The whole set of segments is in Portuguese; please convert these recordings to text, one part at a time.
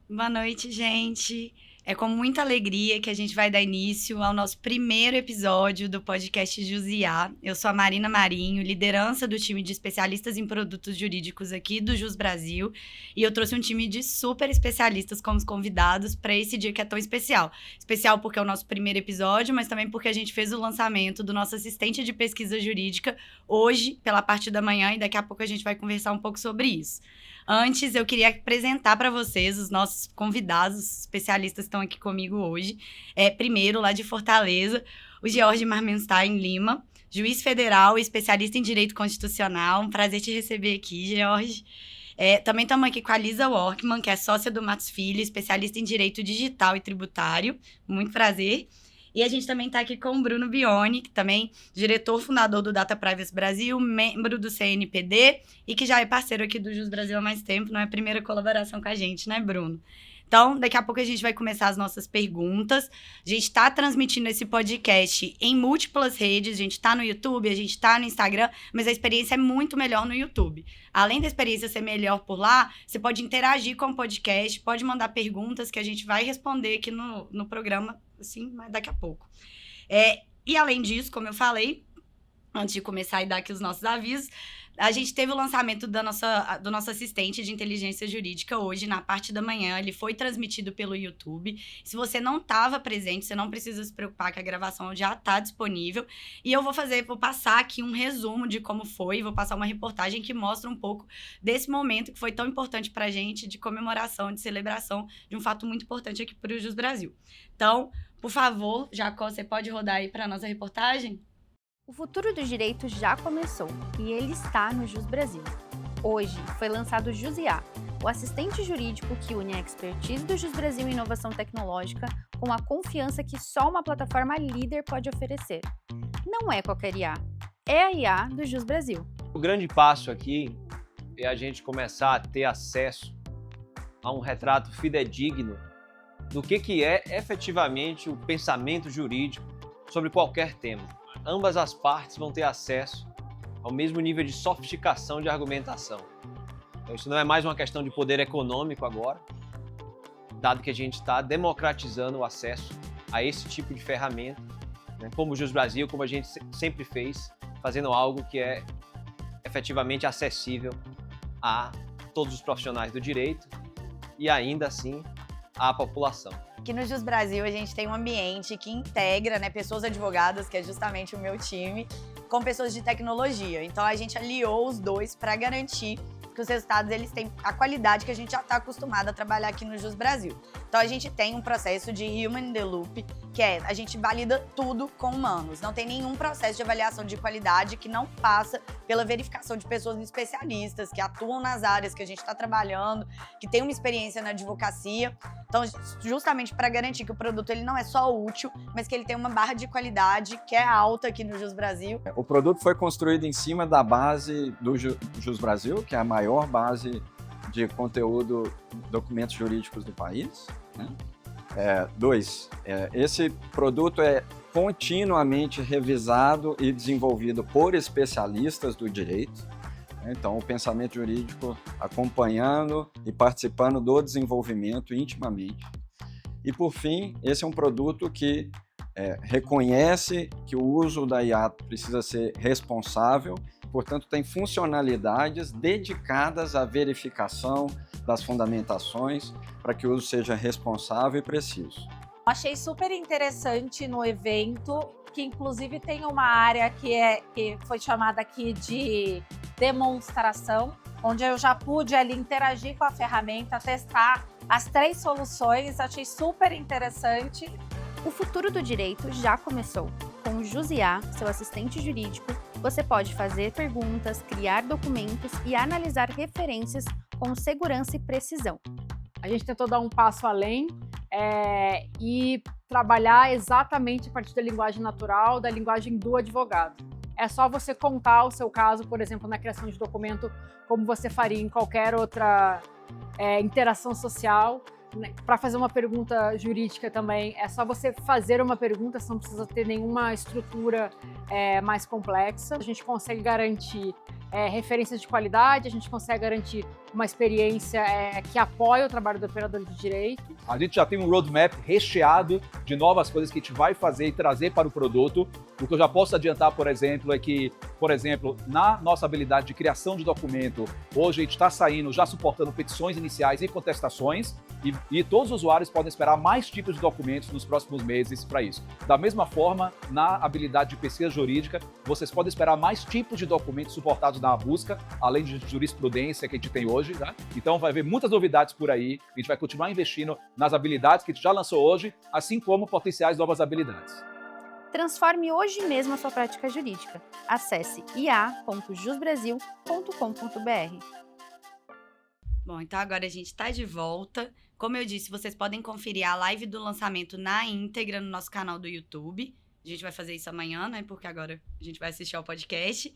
Boa noite, gente. É com muita alegria que a gente vai dar início ao nosso primeiro episódio do podcast Jusiá. Eu sou a Marina Marinho, liderança do time de especialistas em produtos jurídicos aqui do Jus Brasil, e eu trouxe um time de super especialistas como convidados para esse dia que é tão especial. Especial porque é o nosso primeiro episódio, mas também porque a gente fez o lançamento do nosso assistente de pesquisa jurídica hoje, pela parte da manhã, e daqui a pouco a gente vai conversar um pouco sobre isso. Antes, eu queria apresentar para vocês os nossos convidados, os especialistas que estão aqui comigo hoje. Primeiro, lá de Fortaleza, o George Marmenstein Lima, juiz federal e especialista em direito constitucional. Um prazer te receber aqui, George. Também estamos aqui com a Lisa Workman, que é sócia do Matos Filho, especialista em direito digital e tributário. Muito prazer. E a gente também está aqui com o Bruno Bioni, que também diretor fundador do Data Privacy Brasil, membro do CNPD e que já é parceiro aqui do Jus Brasil há mais tempo, não é a primeira colaboração com a gente, né, Bruno? Então, daqui a pouco a gente vai começar as nossas perguntas. A gente está transmitindo esse podcast em múltiplas redes. A gente está no YouTube, a gente está no Instagram, mas a experiência é muito melhor no YouTube. Além da experiência ser melhor por lá, você pode interagir com o podcast, pode mandar perguntas que a gente vai responder aqui no programa, assim, mas daqui a pouco. E além disso, como eu falei, antes de começar e dar aqui os nossos avisos, a gente teve o lançamento do nosso assistente de inteligência jurídica hoje, na parte da manhã. Ele foi transmitido pelo YouTube. Se você não estava presente, você não precisa se preocupar, que a gravação já está disponível. E eu vou passar aqui um resumo de como foi, vou passar uma reportagem que mostra um pouco desse momento que foi tão importante para a gente, de comemoração, de celebração, de um fato muito importante aqui para o Jus Brasil. Então, por favor, Jacó, você pode rodar aí para a nossa reportagem? O futuro do direito já começou e ele está no Jus Brasil. Hoje foi lançado o Jusiá, o assistente jurídico que une a expertise do Jus Brasil em inovação tecnológica com a confiança que só uma plataforma líder pode oferecer. Não é qualquer IA, é a IA do Jus Brasil. O grande passo aqui é a gente começar a ter acesso a um retrato fidedigno do que é efetivamente o pensamento jurídico sobre qualquer tema. Ambas as partes vão ter acesso ao mesmo nível de sofisticação de argumentação. Então, isso não é mais uma questão de poder econômico agora, dado que a gente está democratizando o acesso a esse tipo de ferramenta, né, como o Jus Brasil, como a gente sempre fez, fazendo algo que é efetivamente acessível a todos os profissionais do direito e ainda assim à população. Aqui no Jus Brasil a gente tem um ambiente que integra, né, pessoas advogadas, que é justamente o meu time, com pessoas de tecnologia. Então a gente aliou os dois para garantir que os resultados eles têm a qualidade que a gente já está acostumado a trabalhar aqui no Jus Brasil. Então a gente tem um processo de Human in the Loop, que é a gente valida tudo com humanos. Não tem nenhum processo de avaliação de qualidade que não passa pela verificação de pessoas especialistas, que atuam nas áreas que a gente está trabalhando, que tem uma experiência na advocacia. Então, justamente para garantir que o produto ele não é só útil, mas que ele tem uma barra de qualidade que é alta aqui no Jus Brasil. O produto foi construído em cima da base do Jus Brasil, que é a maior base de conteúdo, documentos jurídicos do país, né? Esse produto é continuamente revisado e desenvolvido por especialistas do direito. Então, o pensamento jurídico acompanhando e participando do desenvolvimento intimamente. E, por fim, esse é um produto que reconhece que o uso da IA precisa ser responsável, portanto, tem funcionalidades dedicadas à verificação das fundamentações para que o uso seja responsável e preciso. Achei super interessante no evento, que inclusive tem uma área que foi chamada aqui de demonstração, onde eu já pude ali interagir com a ferramenta, testar as 3 soluções, achei super interessante. O futuro do direito já começou. Com o Jusiá, seu assistente jurídico, você pode fazer perguntas, criar documentos e analisar referências com segurança e precisão. A gente tentou dar um passo além e trabalhar exatamente a partir da linguagem natural, da linguagem do advogado. É só você contar o seu caso, por exemplo, na criação de documento, como você faria em qualquer outra interação social. Para fazer uma pergunta jurídica também, é só você fazer uma pergunta, você não precisa ter nenhuma estrutura mais complexa. A gente consegue garantir referências de qualidade, a gente consegue garantir uma experiência que apoia o trabalho do operador de direito. A gente já tem um roadmap recheado de novas coisas que a gente vai fazer e trazer para o produto. O que eu já posso adiantar, por exemplo, é que, na nossa habilidade de criação de documento, hoje a gente está saindo, já suportando petições iniciais e contestações, e todos os usuários podem esperar mais tipos de documentos nos próximos meses para isso. Da mesma forma, na habilidade de pesquisa jurídica, vocês podem esperar mais tipos de documentos suportados na busca, além de jurisprudência que a gente tem hoje, tá? Então vai haver muitas novidades por aí, a gente vai continuar investindo nas habilidades que a gente já lançou hoje, assim como potenciais novas habilidades. Transforme hoje mesmo a sua prática jurídica. Acesse ia.jusbrasil.com.br. Bom, então agora a gente está de volta. Como eu disse, vocês podem conferir a live do lançamento na íntegra no nosso canal do YouTube. A gente vai fazer isso amanhã, né? Porque agora a gente vai assistir ao podcast.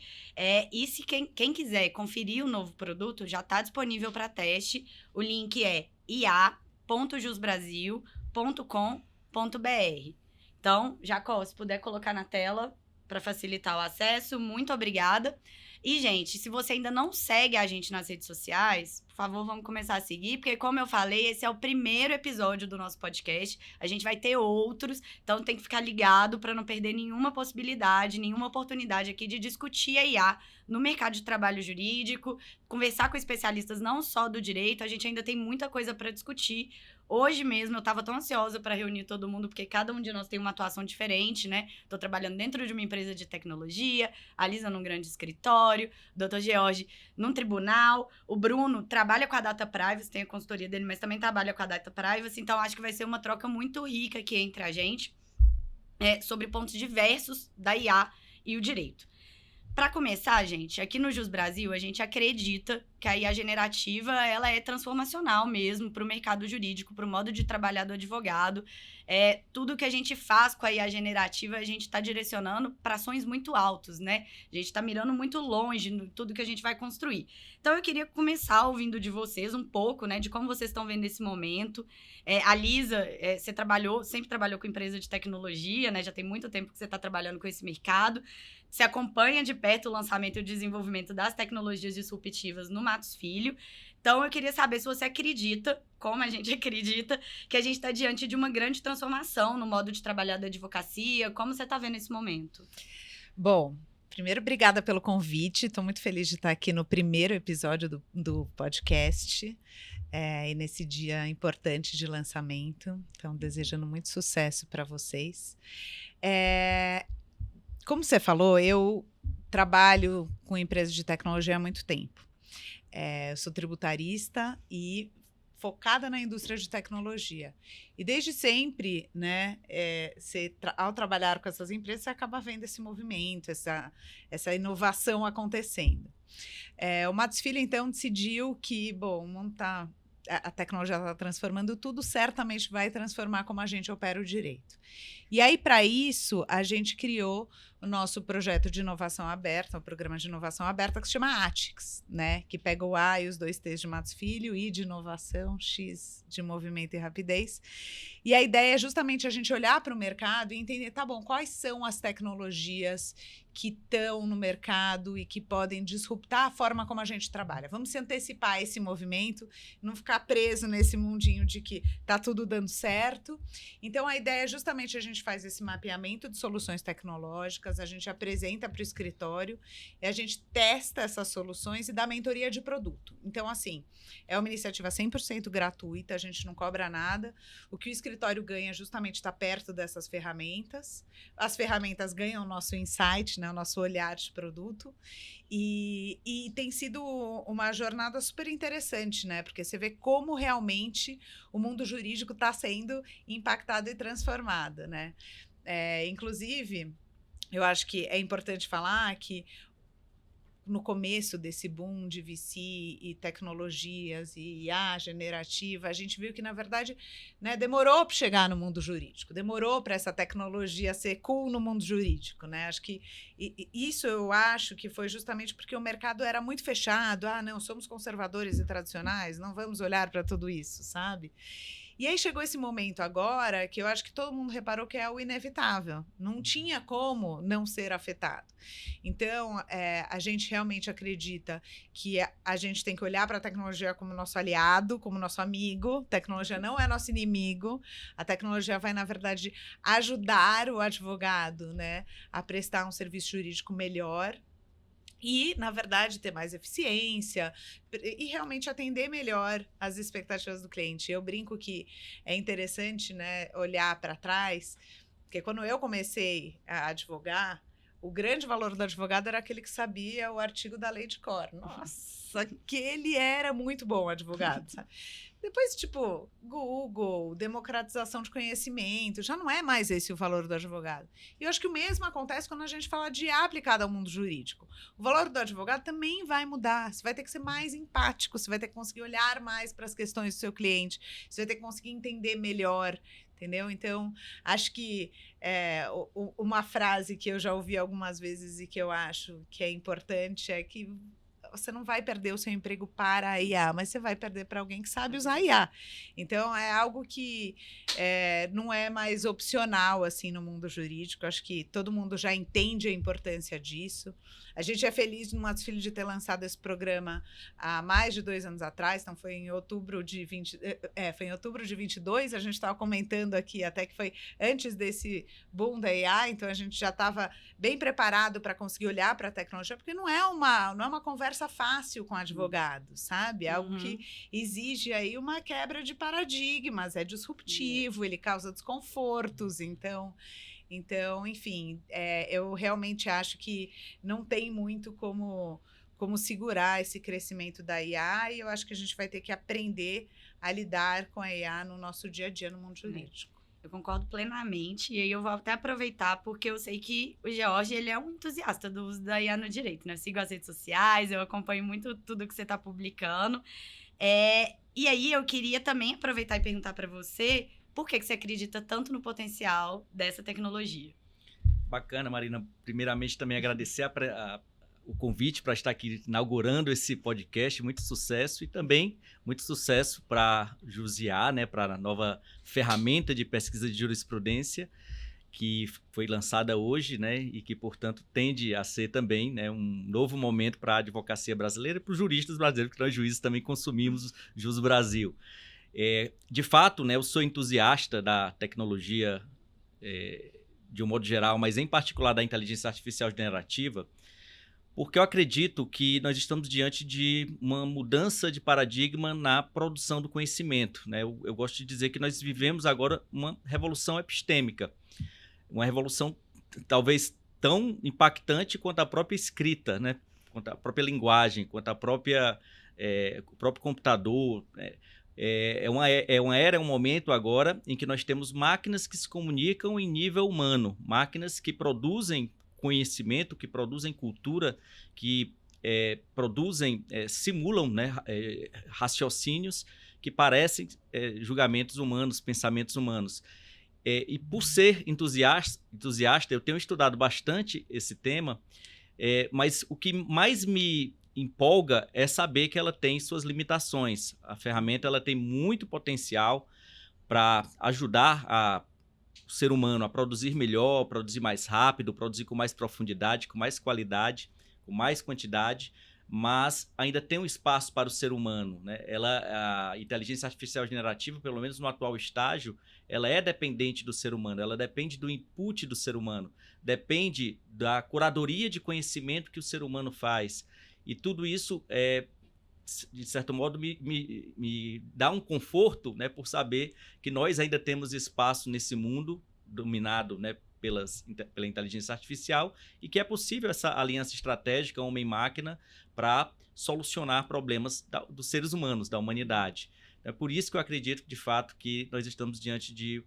E se quem quiser conferir o novo produto, já está disponível para teste. O link é ia.jusbrasil.com.br. Então, Jacó, se puder colocar na tela para facilitar o acesso, muito obrigada. E, gente, se você ainda não segue a gente nas redes sociais, por favor, vamos começar a seguir, porque, como eu falei, esse é o primeiro episódio do nosso podcast. A gente vai ter outros, então tem que ficar ligado para não perder nenhuma possibilidade, nenhuma oportunidade aqui de discutir a IA no mercado de trabalho jurídico, conversar com especialistas não só do direito, a gente ainda tem muita coisa para discutir. Hoje mesmo eu estava tão ansiosa para reunir todo mundo, porque cada um de nós tem uma atuação diferente, né? Estou trabalhando dentro de uma empresa de tecnologia, a Lisa num grande escritório, o Dr. George num tribunal, o Bruno trabalha com a Data Privacy, tem a consultoria dele, mas também trabalha com a Data Privacy, então acho que vai ser uma troca muito rica aqui entre a gente, sobre pontos diversos da IA e o direito. Para começar, gente, aqui no Jus Brasil, a gente acredita que a IA generativa ela é transformacional mesmo para o mercado jurídico, para o modo de trabalhar do advogado. Tudo que a gente faz com a IA generativa, a gente está direcionando para sonhos muito altos, né? A gente está mirando muito longe no tudo que a gente vai construir. Então, eu queria começar ouvindo de vocês um pouco, né, de como vocês estão vendo esse momento. A Lisa, você sempre trabalhou com empresa de tecnologia, né? Já tem muito tempo que você está trabalhando com esse mercado. Você acompanha de perto o lançamento e o desenvolvimento das tecnologias disruptivas no Matos Filho. Então, eu queria saber se você acredita, como a gente acredita, que a gente está diante de uma grande transformação no modo de trabalhar da advocacia. Como você está vendo esse momento? Bom, primeiro, obrigada pelo convite. Estou muito feliz de estar aqui no primeiro episódio do podcast e nesse dia importante de lançamento. Então, desejando muito sucesso para vocês. Como você falou, eu trabalho com empresas de tecnologia há muito tempo. Eu sou tributarista e focada na indústria de tecnologia. E desde sempre, né, ao trabalhar com essas empresas, você acaba vendo esse movimento, essa inovação acontecendo. O Matos Filho, então, decidiu que, bom, a tecnologia está transformando tudo, certamente vai transformar como a gente opera o direito. E aí, para isso, a gente criou o nosso projeto de inovação aberta, o programa de inovação aberta que se chama ATIX, né? Que pega o A e os 2 T's de Matos Filho, I de inovação, X de movimento e rapidez. E a ideia é justamente a gente olhar para o mercado e entender, tá bom, quais são as tecnologias que estão no mercado e que podem disruptar a forma como a gente trabalha. Vamos se antecipar a esse movimento, não ficar preso nesse mundinho de que tá tudo dando certo. Então, a ideia é justamente a gente faz esse mapeamento de soluções tecnológicas, a gente apresenta para o escritório, e a gente testa essas soluções e dá mentoria de produto. Então, assim, é uma iniciativa 100% gratuita, a gente não cobra nada. O que o escritório ganha justamente está perto dessas ferramentas. As ferramentas ganham o nosso insight, né, o nosso olhar de produto. E tem sido uma jornada super interessante, né? Porque você vê como realmente o mundo jurídico está sendo impactado e transformado, né? Inclusive, eu acho que é importante falar que no começo desse boom de VC e tecnologias e IA generativa, a gente viu que, na verdade, né, demorou para chegar no mundo jurídico, demorou para essa tecnologia ser cool no mundo jurídico, né? Acho que isso eu acho que foi justamente porque o mercado era muito fechado. Não, somos conservadores e tradicionais, não vamos olhar para tudo isso, sabe? E aí chegou esse momento agora que eu acho que todo mundo reparou que é o inevitável. Não tinha como não ser afetado. Então, a gente realmente acredita que a gente tem que olhar para a tecnologia como nosso aliado, como nosso amigo. Tecnologia não é nosso inimigo. A tecnologia vai, na verdade, ajudar o advogado, né, a prestar um serviço jurídico melhor. E, na verdade, ter mais eficiência e realmente atender melhor as expectativas do cliente. Eu brinco que é interessante, né, olhar para trás, porque quando eu comecei a advogar, o grande valor do advogado era aquele que sabia o artigo da lei de cor. Nossa, aquele era muito bom advogado, sabe? Depois, tipo, Google, democratização de conhecimento, já não é mais esse o valor do advogado. E eu acho que o mesmo acontece quando a gente fala de IA aplicada ao mundo jurídico. O valor do advogado também vai mudar. Você vai ter que ser mais empático, você vai ter que conseguir olhar mais para as questões do seu cliente, você vai ter que conseguir entender melhor, entendeu? Então, acho que uma frase que eu já ouvi algumas vezes e que eu acho que é importante é que você não vai perder o seu emprego para a IA, mas você vai perder para alguém que sabe usar a IA. Então, é algo que não é mais opcional assim, no mundo jurídico. Acho que todo mundo já entende a importância disso. A gente é feliz no Matos Filho de ter lançado esse programa há mais de 2 anos atrás, então foi em outubro de 22, a gente estava comentando aqui até que foi antes desse boom da AI, então a gente já estava bem preparado para conseguir olhar para a tecnologia, porque não é uma conversa fácil com advogado, sabe? É algo que exige aí uma quebra de paradigmas, é disruptivo, ele causa desconfortos, então, enfim, eu realmente acho que não tem muito como segurar esse crescimento da IA, e eu acho que a gente vai ter que aprender a lidar com a IA no nosso dia a dia no mundo jurídico. Eu concordo plenamente, e aí eu vou até aproveitar, porque eu sei que o George, ele é um entusiasta do uso da IA no direito, né? Eu sigo as redes sociais, eu acompanho muito tudo que você está publicando. E aí eu queria também aproveitar e perguntar para você, por que você acredita tanto no potencial dessa tecnologia? Bacana, Marina. Primeiramente, também agradecer o convite para estar aqui inaugurando esse podcast. Muito sucesso e também muito sucesso para Jusiá, né, para a nova ferramenta de pesquisa de jurisprudência que foi lançada hoje, né, e que, portanto, tende a ser também, né, um novo momento para a advocacia brasileira e para os juristas brasileiros, porque nós juízes também consumimos Jus Brasil. De fato, né, eu sou entusiasta da tecnologia de um modo geral, mas em particular da inteligência artificial generativa, porque eu acredito que nós estamos diante de uma mudança de paradigma na produção do conhecimento, né? Eu gosto de dizer que nós vivemos agora uma revolução epistêmica, uma revolução talvez tão impactante quanto a própria escrita, né? Quanto a própria linguagem, quanto a própria, o próprio computador, né? É um momento agora em que nós temos máquinas que se comunicam em nível humano, máquinas que produzem conhecimento, que produzem cultura, que simulam, né, raciocínios que parecem julgamentos humanos, pensamentos humanos. E por ser entusiasta, eu tenho estudado bastante esse tema, mas o que mais me empolga é saber que ela tem suas limitações. A ferramenta ela tem muito potencial para ajudar o ser humano a produzir melhor, produzir mais rápido, produzir com mais profundidade, com mais qualidade, com mais quantidade, mas ainda tem um espaço para o ser humano, né? A inteligência artificial generativa, pelo menos no atual estágio, ela é dependente do ser humano, ela depende do input do ser humano, depende da curadoria de conhecimento que o ser humano faz. E tudo isso, de certo modo, me dá um conforto, né, por saber que nós ainda temos espaço nesse mundo dominado, né, pela inteligência artificial e que é possível essa aliança estratégica homem-máquina para solucionar problemas dos seres humanos, da humanidade. É por isso que eu acredito, de fato, que nós estamos diante de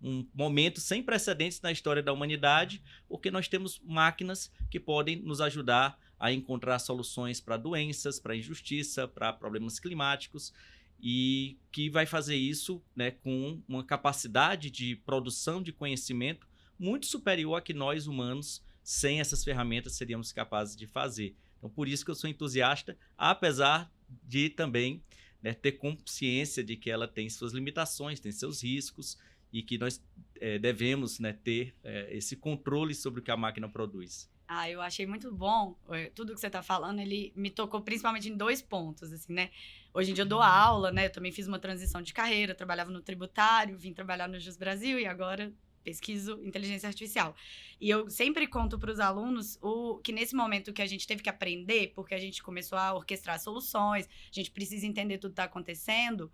um momento sem precedentes na história da humanidade, porque nós temos máquinas que podem nos ajudar a encontrar soluções para doenças, para injustiça, para problemas climáticos, e que vai fazer isso, né, com uma capacidade de produção de conhecimento muito superior a que nós, humanos, sem essas ferramentas, seríamos capazes de fazer. Então, por isso que eu sou entusiasta, apesar de também né, ter consciência de que ela tem suas limitações, tem seus riscos, e que nós devemos, né, ter esse controle sobre o que a máquina produz. Eu achei muito bom. Tudo que você está falando, ele me tocou principalmente em 2 pontos, assim, né? Hoje em dia eu dou aula, né? Eu também fiz uma transição de carreira, trabalhava no tributário, vim trabalhar no Jus Brasil e agora pesquiso inteligência artificial. E eu sempre conto para os alunos que nesse momento que a gente teve que aprender, porque a gente começou a orquestrar soluções, a gente precisa entender tudo que está acontecendo,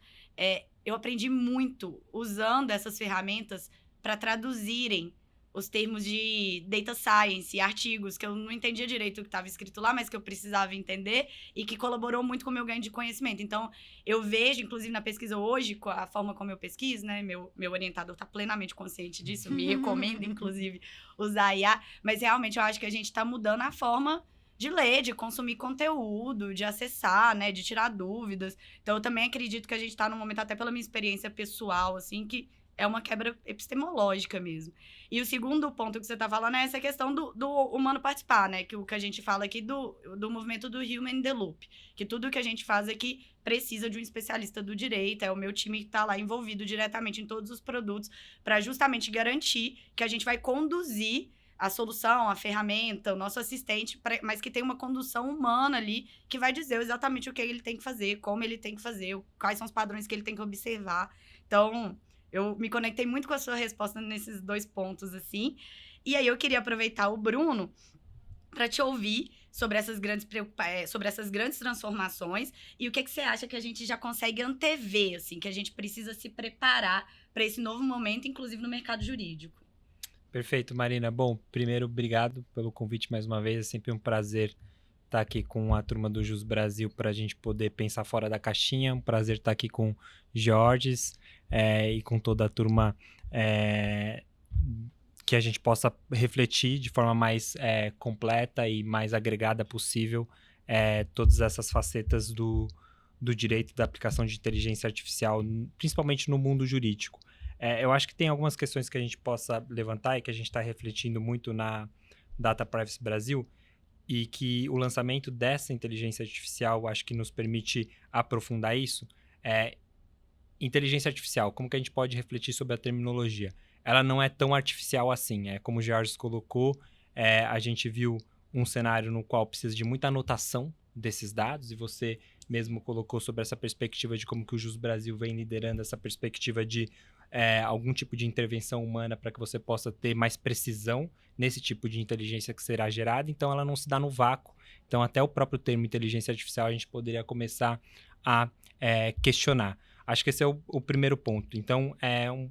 eu aprendi muito usando essas ferramentas para traduzirem os termos de data science, artigos que eu não entendia direito o que estava escrito lá, mas que eu precisava entender e que colaborou muito com o meu ganho de conhecimento. Então, eu vejo, inclusive na pesquisa hoje, a forma como eu pesquiso, né? Meu orientador está plenamente consciente disso, me recomenda, inclusive, usar a IA, mas realmente eu acho que a gente está mudando a forma de ler, de consumir conteúdo, de acessar, né? De tirar dúvidas. Então, eu também acredito que a gente está num momento, até pela minha experiência pessoal, assim, que é uma quebra epistemológica mesmo. E o segundo ponto que você está falando é essa questão do humano participar, né? Que o que a gente fala aqui do movimento do Human in the Loop. Que tudo que a gente faz aqui precisa de um especialista do direito. É o meu time que está lá envolvido diretamente em todos os produtos para justamente garantir que a gente vai conduzir a solução, a ferramenta, o nosso assistente, mas que tem uma condução humana ali que vai dizer exatamente o que ele tem que fazer, como ele tem que fazer, quais são os padrões que ele tem que observar. Então, eu me conectei muito com a sua resposta nesses 2 pontos, assim. E aí eu queria aproveitar o Bruno para te ouvir sobre essas grandes transformações e o que você acha que a gente já consegue antever, assim, que a gente precisa se preparar para esse novo momento, inclusive no mercado jurídico. Perfeito, Marina. Bom, primeiro, obrigado pelo convite mais uma vez. É sempre um prazer estar aqui com a turma do Jus Brasil para a gente poder pensar fora da caixinha. Um prazer estar aqui com Georges e com toda a turma que a gente possa refletir de forma mais completa e mais agregada possível todas essas facetas do direito da aplicação de inteligência artificial, principalmente no mundo jurídico. Eu acho que tem algumas questões que a gente possa levantar e que a gente está refletindo muito na Data Privacy Brasil, e que o lançamento dessa inteligência artificial acho que nos permite aprofundar isso. Inteligência artificial, como que a gente pode refletir sobre a terminologia? Ela não é tão artificial assim. Como o Georges colocou, a gente viu um cenário no qual precisa de muita anotação desses dados, e você mesmo colocou sobre essa perspectiva de como que o Jus Brasil vem liderando essa perspectiva de algum tipo de intervenção humana para que você possa ter mais precisão nesse tipo de inteligência que será gerada. Então, ela não se dá no vácuo. Então, até o próprio termo inteligência artificial a gente poderia começar a questionar. Acho que esse é o primeiro ponto. Então, é um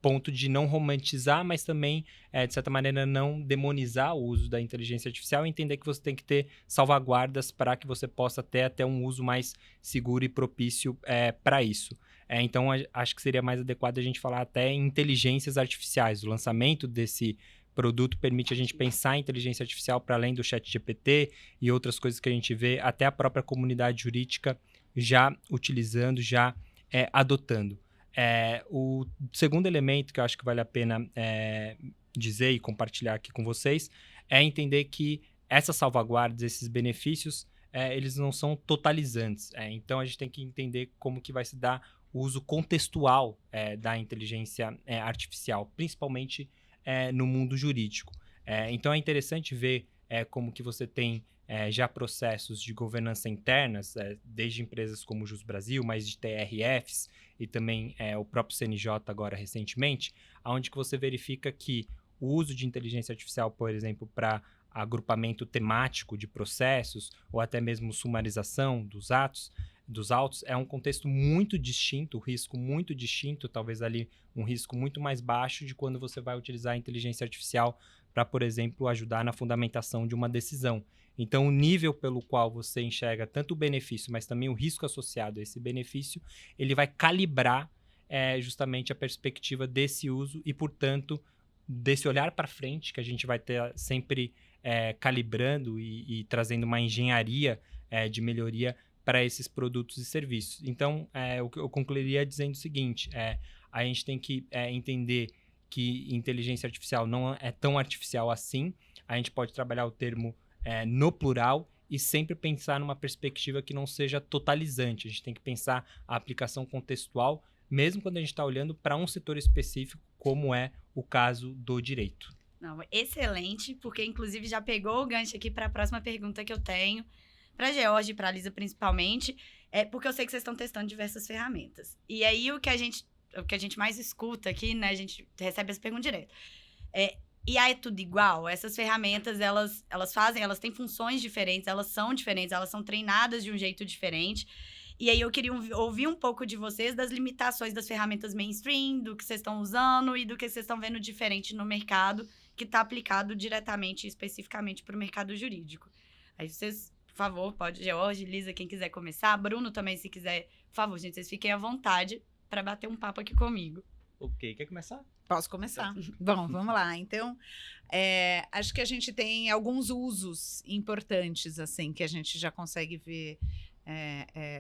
ponto de não romantizar, mas também, de certa maneira, não demonizar o uso da inteligência artificial e entender que você tem que ter salvaguardas para que você possa ter até um uso mais seguro e propício para isso. Então, acho que seria mais adequado a gente falar até em inteligências artificiais. O lançamento desse produto permite a gente pensar em inteligência artificial para além do ChatGPT e outras coisas que a gente vê, até a própria comunidade jurídica já utilizando, já adotando. O segundo elemento que eu acho que vale a pena dizer e compartilhar aqui com vocês é entender que essas salvaguardas, esses benefícios, eles não são totalizantes. Então, a gente tem que entender como que vai se dar o uso contextual da inteligência artificial, principalmente no mundo jurídico. Então, é interessante ver como que você tem já processos de governança internas, desde empresas como o Jus Brasil, mas de TRFs e também o próprio CNJ agora recentemente, onde que você verifica que o uso de inteligência artificial, por exemplo, para agrupamento temático de processos ou até mesmo sumarização dos autos, é um contexto muito distinto, o risco muito distinto, talvez ali um risco muito mais baixo de quando você vai utilizar a inteligência artificial para, por exemplo, ajudar na fundamentação de uma decisão. Então, o nível pelo qual você enxerga tanto o benefício, mas também o risco associado a esse benefício, ele vai calibrar justamente a perspectiva desse uso e, portanto, desse olhar para frente que a gente vai ter sempre calibrando e trazendo uma engenharia de melhoria para esses produtos e serviços. Então, eu concluiria dizendo o seguinte, a gente tem que entender que inteligência artificial não é tão artificial assim, a gente pode trabalhar o termo no plural e sempre pensar numa perspectiva que não seja totalizante. A gente tem que pensar a aplicação contextual, mesmo quando a gente está olhando para um setor específico, como é o caso do direito. Não, excelente, porque inclusive já pegou o gancho aqui para a próxima pergunta que eu tenho, para a Georgia e para a Lisa principalmente, porque eu sei que vocês estão testando diversas ferramentas. E aí o que a gente mais escuta aqui, né, a gente recebe essa pergunta direto. E aí é tudo igual? Essas ferramentas, elas têm funções diferentes, elas são treinadas de um jeito diferente. E aí eu queria ouvir um pouco de vocês das limitações das ferramentas mainstream, do que vocês estão usando e do que vocês estão vendo diferente no mercado, que está aplicado diretamente e especificamente para o mercado jurídico. Aí vocês, por favor, pode, Georgia, Lisa, quem quiser começar. Bruno também, se quiser. Por favor, gente, vocês fiquem à vontade para bater um papo aqui comigo. Ok, quer começar? Posso começar? Bom, vamos lá. Então, acho que a gente tem alguns usos importantes, assim, que a gente já consegue ver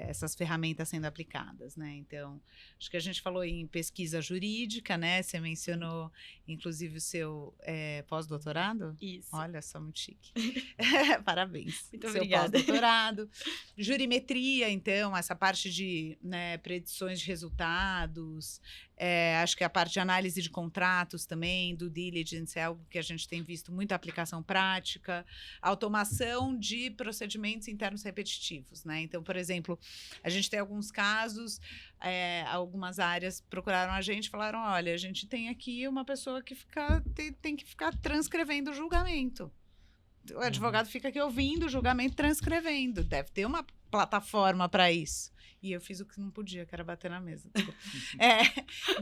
essas ferramentas sendo aplicadas, né? Então, acho que a gente falou em pesquisa jurídica, né? Você mencionou, inclusive, o seu pós-doutorado? Isso. Olha só, muito chique. Parabéns. Muito seu obrigada. Pós-doutorado. Jurimetria, então, essa parte de predições de resultados. Acho que a parte de análise de contratos também, do diligence, é algo que a gente tem visto muita aplicação prática. Automação de procedimentos internos repetitivos, né? Então, por exemplo, a gente tem alguns casos, algumas áreas procuraram a gente e falaram, olha, a gente tem aqui uma pessoa que tem que ficar transcrevendo o julgamento. O advogado fica aqui ouvindo o julgamento, transcrevendo. Deve ter uma plataforma para isso. E eu fiz o que não podia, que era bater na mesa.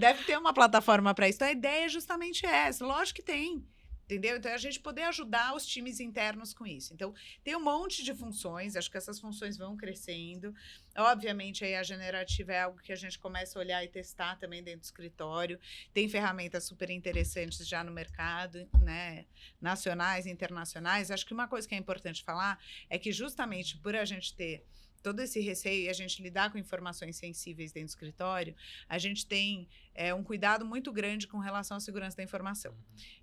Deve ter uma plataforma para isso. Então, a ideia é justamente essa. Lógico que tem. Entendeu? Então, a gente poder ajudar os times internos com isso. Então, tem um monte de funções, acho que essas funções vão crescendo. Obviamente, aí a generativa é algo que a gente começa a olhar e testar também dentro do escritório. Tem ferramentas super interessantes já no mercado, né? Nacionais e internacionais. Acho que uma coisa que é importante falar é que justamente por a gente ter todo esse receio e a gente lidar com informações sensíveis dentro do escritório, a gente tem um cuidado muito grande com relação à segurança da informação.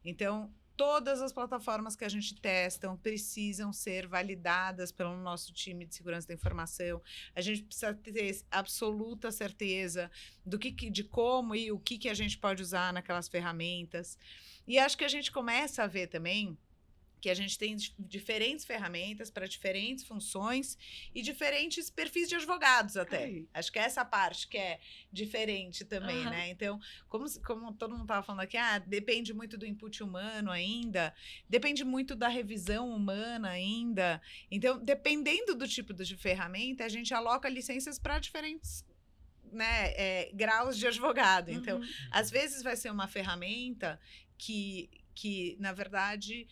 Então, todas as plataformas que a gente testa precisam ser validadas pelo nosso time de segurança da informação. A gente precisa ter absoluta certeza de como e o que a gente pode usar naquelas ferramentas. E acho que a gente começa a ver também que a gente tem diferentes ferramentas para diferentes funções e diferentes perfis de advogados até. Ai. Acho que é essa parte que é diferente também, né? Então, como todo mundo estava falando aqui, depende muito do input humano ainda, depende muito da revisão humana ainda. Então, dependendo do tipo de ferramenta, a gente aloca licenças para diferentes graus de advogado. Então, às vezes vai ser uma ferramenta que na verdade,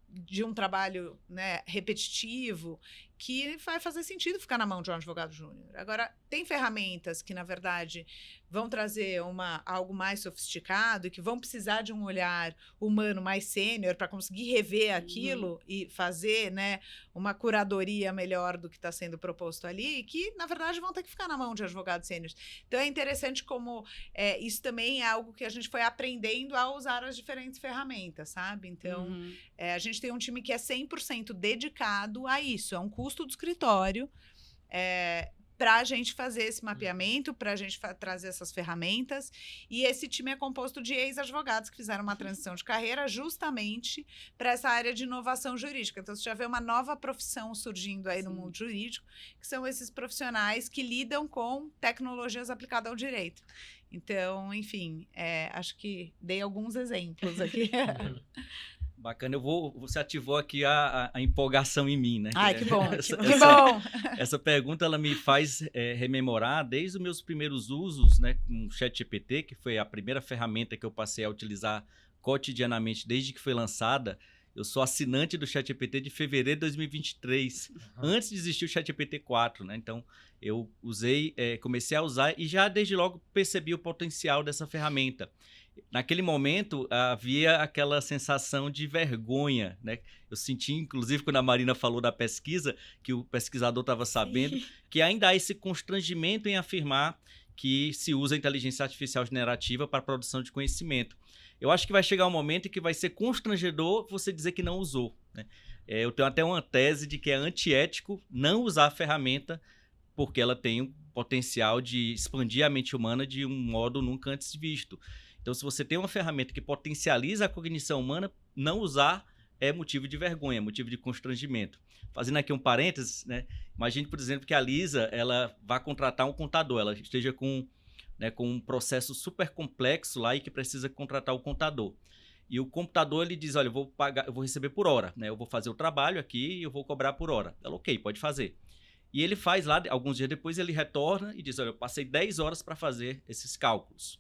de um trabalho repetitivo, que vai fazer sentido ficar na mão de um advogado júnior. Agora, tem ferramentas que, na verdade, vão trazer algo mais sofisticado e que vão precisar de um olhar humano mais sênior para conseguir rever aquilo e fazer uma curadoria melhor do que está sendo proposto ali, que, na verdade, vão ter que ficar na mão de advogados sêniores. Então, é interessante como isso também é algo que a gente foi aprendendo a usar as diferentes ferramentas, sabe? Então, a gente tem um time que é 100% dedicado a isso, é um custo do escritório, para a gente fazer esse mapeamento, para a gente trazer essas ferramentas, e esse time é composto de ex-advogados que fizeram uma transição de carreira justamente para essa área de inovação jurídica. Então, você já vê uma nova profissão surgindo aí no mundo jurídico, que são esses profissionais que lidam com tecnologias aplicadas ao direito. Então, enfim, acho que dei alguns exemplos aqui. Bacana, você ativou aqui a empolgação em mim, né? Ai, que bom, essa, que bom! Essa pergunta, ela me faz rememorar desde os meus primeiros usos, né, com o ChatGPT, que foi a primeira ferramenta que eu passei a utilizar cotidianamente desde que foi lançada. Eu sou assinante do ChatGPT de fevereiro de 2023, antes de existir o ChatGPT 4, né? Então, eu comecei a usar e já desde logo percebi o potencial dessa ferramenta. Naquele momento, havia aquela sensação de vergonha, né? Eu senti, inclusive, quando a Marina falou da pesquisa, que o pesquisador estava sabendo, que ainda há esse constrangimento em afirmar que se usa a inteligência artificial generativa para a produção de conhecimento. Eu acho que vai chegar um momento em que vai ser constrangedor você dizer que não usou, né? Eu tenho até uma tese de que é antiético não usar a ferramenta porque ela tem um potencial de expandir a mente humana de um modo nunca antes visto. Então, se você tem uma ferramenta que potencializa a cognição humana, não usar é motivo de vergonha, é motivo de constrangimento. Fazendo aqui um parênteses, né? Imagine, por exemplo, que a Lisa ela vá contratar um contador, ela esteja com um processo super complexo lá e que precisa contratar o contador. E o computador ele diz, olha, eu vou receber por hora, né? Eu vou fazer o trabalho aqui e eu vou cobrar por hora. Ela, ok, pode fazer. E ele faz lá, alguns dias depois ele retorna e diz, olha, eu passei 10 horas para fazer esses cálculos.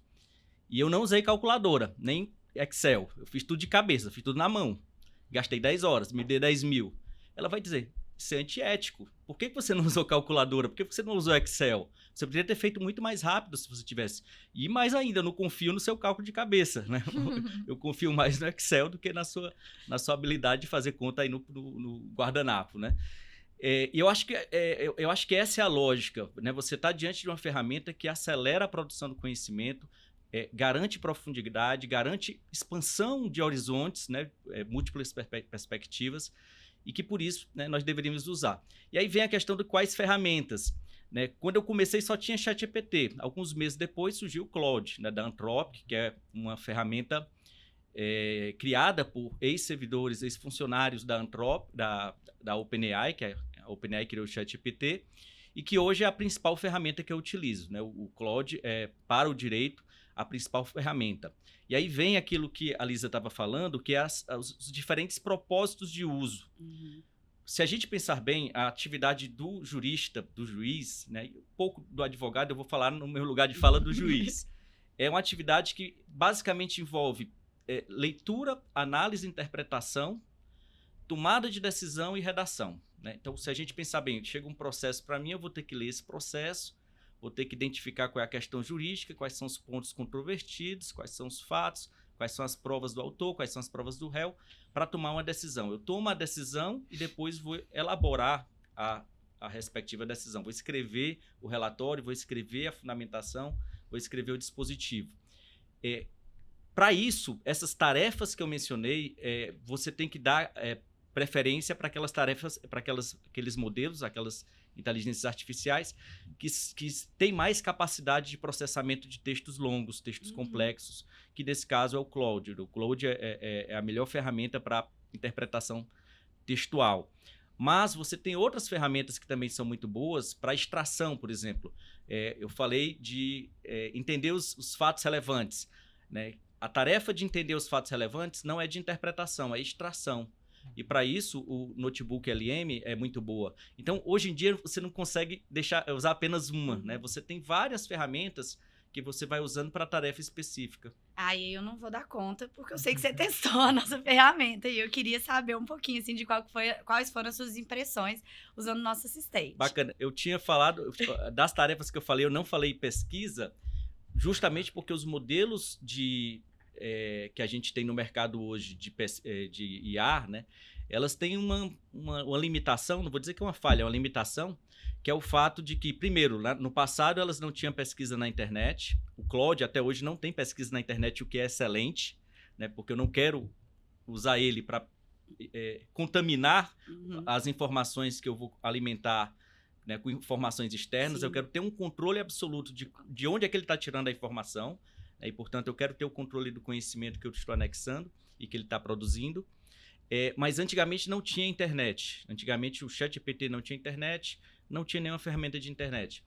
E eu não usei calculadora, nem Excel. Eu fiz tudo de cabeça, fiz tudo na mão. Gastei 10 horas, me dei 10 mil. Ela vai dizer, isso é antiético. Por que você não usou calculadora? Por que você não usou Excel? Você poderia ter feito muito mais rápido se você tivesse. E mais ainda, eu não confio no seu cálculo de cabeça, né? Eu confio mais no Excel do que na sua habilidade de fazer conta aí no guardanapo, né? E eu acho que essa é a lógica, né? Você está diante de uma ferramenta que acelera a produção do conhecimento, garante profundidade, garante expansão de horizontes, né? Múltiplas perspectivas, e que por isso, né, nós deveríamos usar. E aí vem a questão de quais ferramentas. Né? Quando eu comecei só tinha ChatGPT. Alguns meses depois surgiu o Claude, né, da Anthropic, que é uma ferramenta criada por ex-servidores, ex-funcionários da Anthropic, da OpenAI, que a OpenAI criou o ChatGPT, e que hoje é a principal ferramenta que eu utilizo. Né? O Claude é, para o direito, a principal ferramenta. E aí vem aquilo que a Lisa estava falando, que é os diferentes propósitos de uso. Uhum. Se a gente pensar bem, a atividade do jurista, do juiz, né, um pouco do advogado, eu vou falar no meu lugar de fala do juiz. É uma atividade que basicamente envolve leitura, análise, interpretação, tomada de decisão e redação. Né? Então, se a gente pensar bem, chega um processo para mim, eu vou ter que ler esse processo, vou ter que identificar qual é a questão jurídica, quais são os pontos controvertidos, quais são os fatos, quais são as provas do autor, quais são as provas do réu, para tomar uma decisão. Eu tomo a decisão e depois vou elaborar a respectiva decisão. Vou escrever o relatório, vou escrever a fundamentação, vou escrever o dispositivo. Para isso, essas tarefas que eu mencionei, você tem que dar preferência para aquelas tarefas, para aqueles modelos, aquelas inteligências artificiais que têm mais capacidade de processamento de textos longos, textos complexos, que nesse caso é o Claude. O Claude é a melhor ferramenta para interpretação textual. Mas você tem outras ferramentas que também são muito boas para extração, por exemplo. Eu falei de entender os fatos relevantes. Né? A tarefa de entender os fatos relevantes não é de interpretação, é extração. E para isso, o notebook LM é muito boa. Então, hoje em dia, você não consegue usar apenas uma, né? Você tem várias ferramentas que você vai usando para tarefa específica. Aí eu não vou dar conta, porque eu sei que você testou a nossa ferramenta e eu queria saber um pouquinho, assim, de quais foram as suas impressões usando o nosso assistente. Bacana. Eu tinha falado, das tarefas que eu falei, eu não falei pesquisa, justamente porque os modelos que a gente tem no mercado hoje de IA, né, elas têm uma limitação, não vou dizer que é uma falha, é uma limitação, que é o fato de que, primeiro, no passado elas não tinham pesquisa na internet, o Claude até hoje não tem pesquisa na internet, o que é excelente, né, porque eu não quero usar ele para contaminar as informações que eu vou alimentar, né, com informações externas. Sim. Eu quero ter um controle absoluto de onde é que ele está tirando a informação, e, portanto, eu quero ter o controle do conhecimento que eu estou anexando e que ele está produzindo. Mas antigamente não tinha internet. Antigamente o ChatGPT não tinha internet, não tinha nenhuma ferramenta de internet.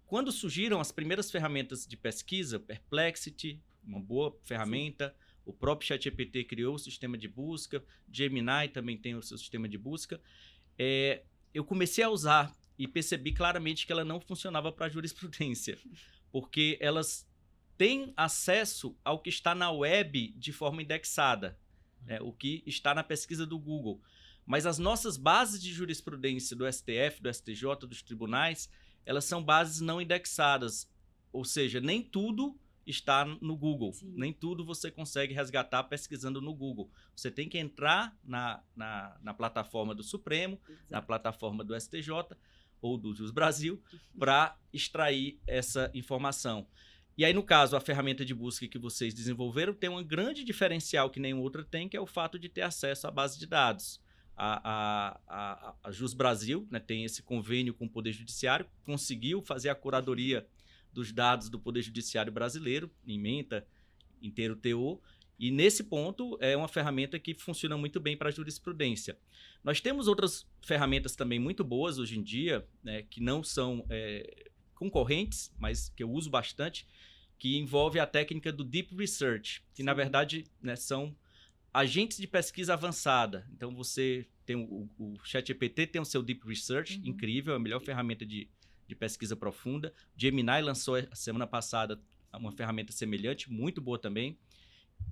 Quando surgiram as primeiras ferramentas de pesquisa, Perplexity, uma boa ferramenta, sim, o próprio ChatGPT criou o sistema de busca, Gemini também tem o seu sistema de busca, eu comecei a usar e percebi claramente que ela não funcionava para a jurisprudência, porque elas têm acesso ao que está na web de forma indexada, né, o que está na pesquisa do Google. Mas as nossas bases de jurisprudência do STF, do STJ, dos tribunais, elas são bases não indexadas, ou seja, nem tudo está no Google, sim, nem tudo você consegue resgatar pesquisando no Google. Você tem que entrar na plataforma do Supremo, exato, na plataforma do STJ ou do Jus Brasil, para extrair essa informação. E aí, no caso, a ferramenta de busca que vocês desenvolveram tem um grande diferencial que nenhuma outra tem, que é o fato de ter acesso à base de dados. A Jus Brasil, né, tem esse convênio com o Poder Judiciário, conseguiu fazer a curadoria dos dados do Poder Judiciário brasileiro, em menta, inteiro teor, e nesse ponto é uma ferramenta que funciona muito bem para a jurisprudência. Nós temos outras ferramentas também muito boas hoje em dia, né, que não são concorrentes, mas que eu uso bastante, que envolve a técnica do Deep Research, que na verdade, né, são agentes de pesquisa avançada. Então você tem o ChatGPT, tem o seu Deep Research, incrível, é a melhor ferramenta de pesquisa profunda. Gemini lançou a semana passada uma ferramenta semelhante, muito boa também,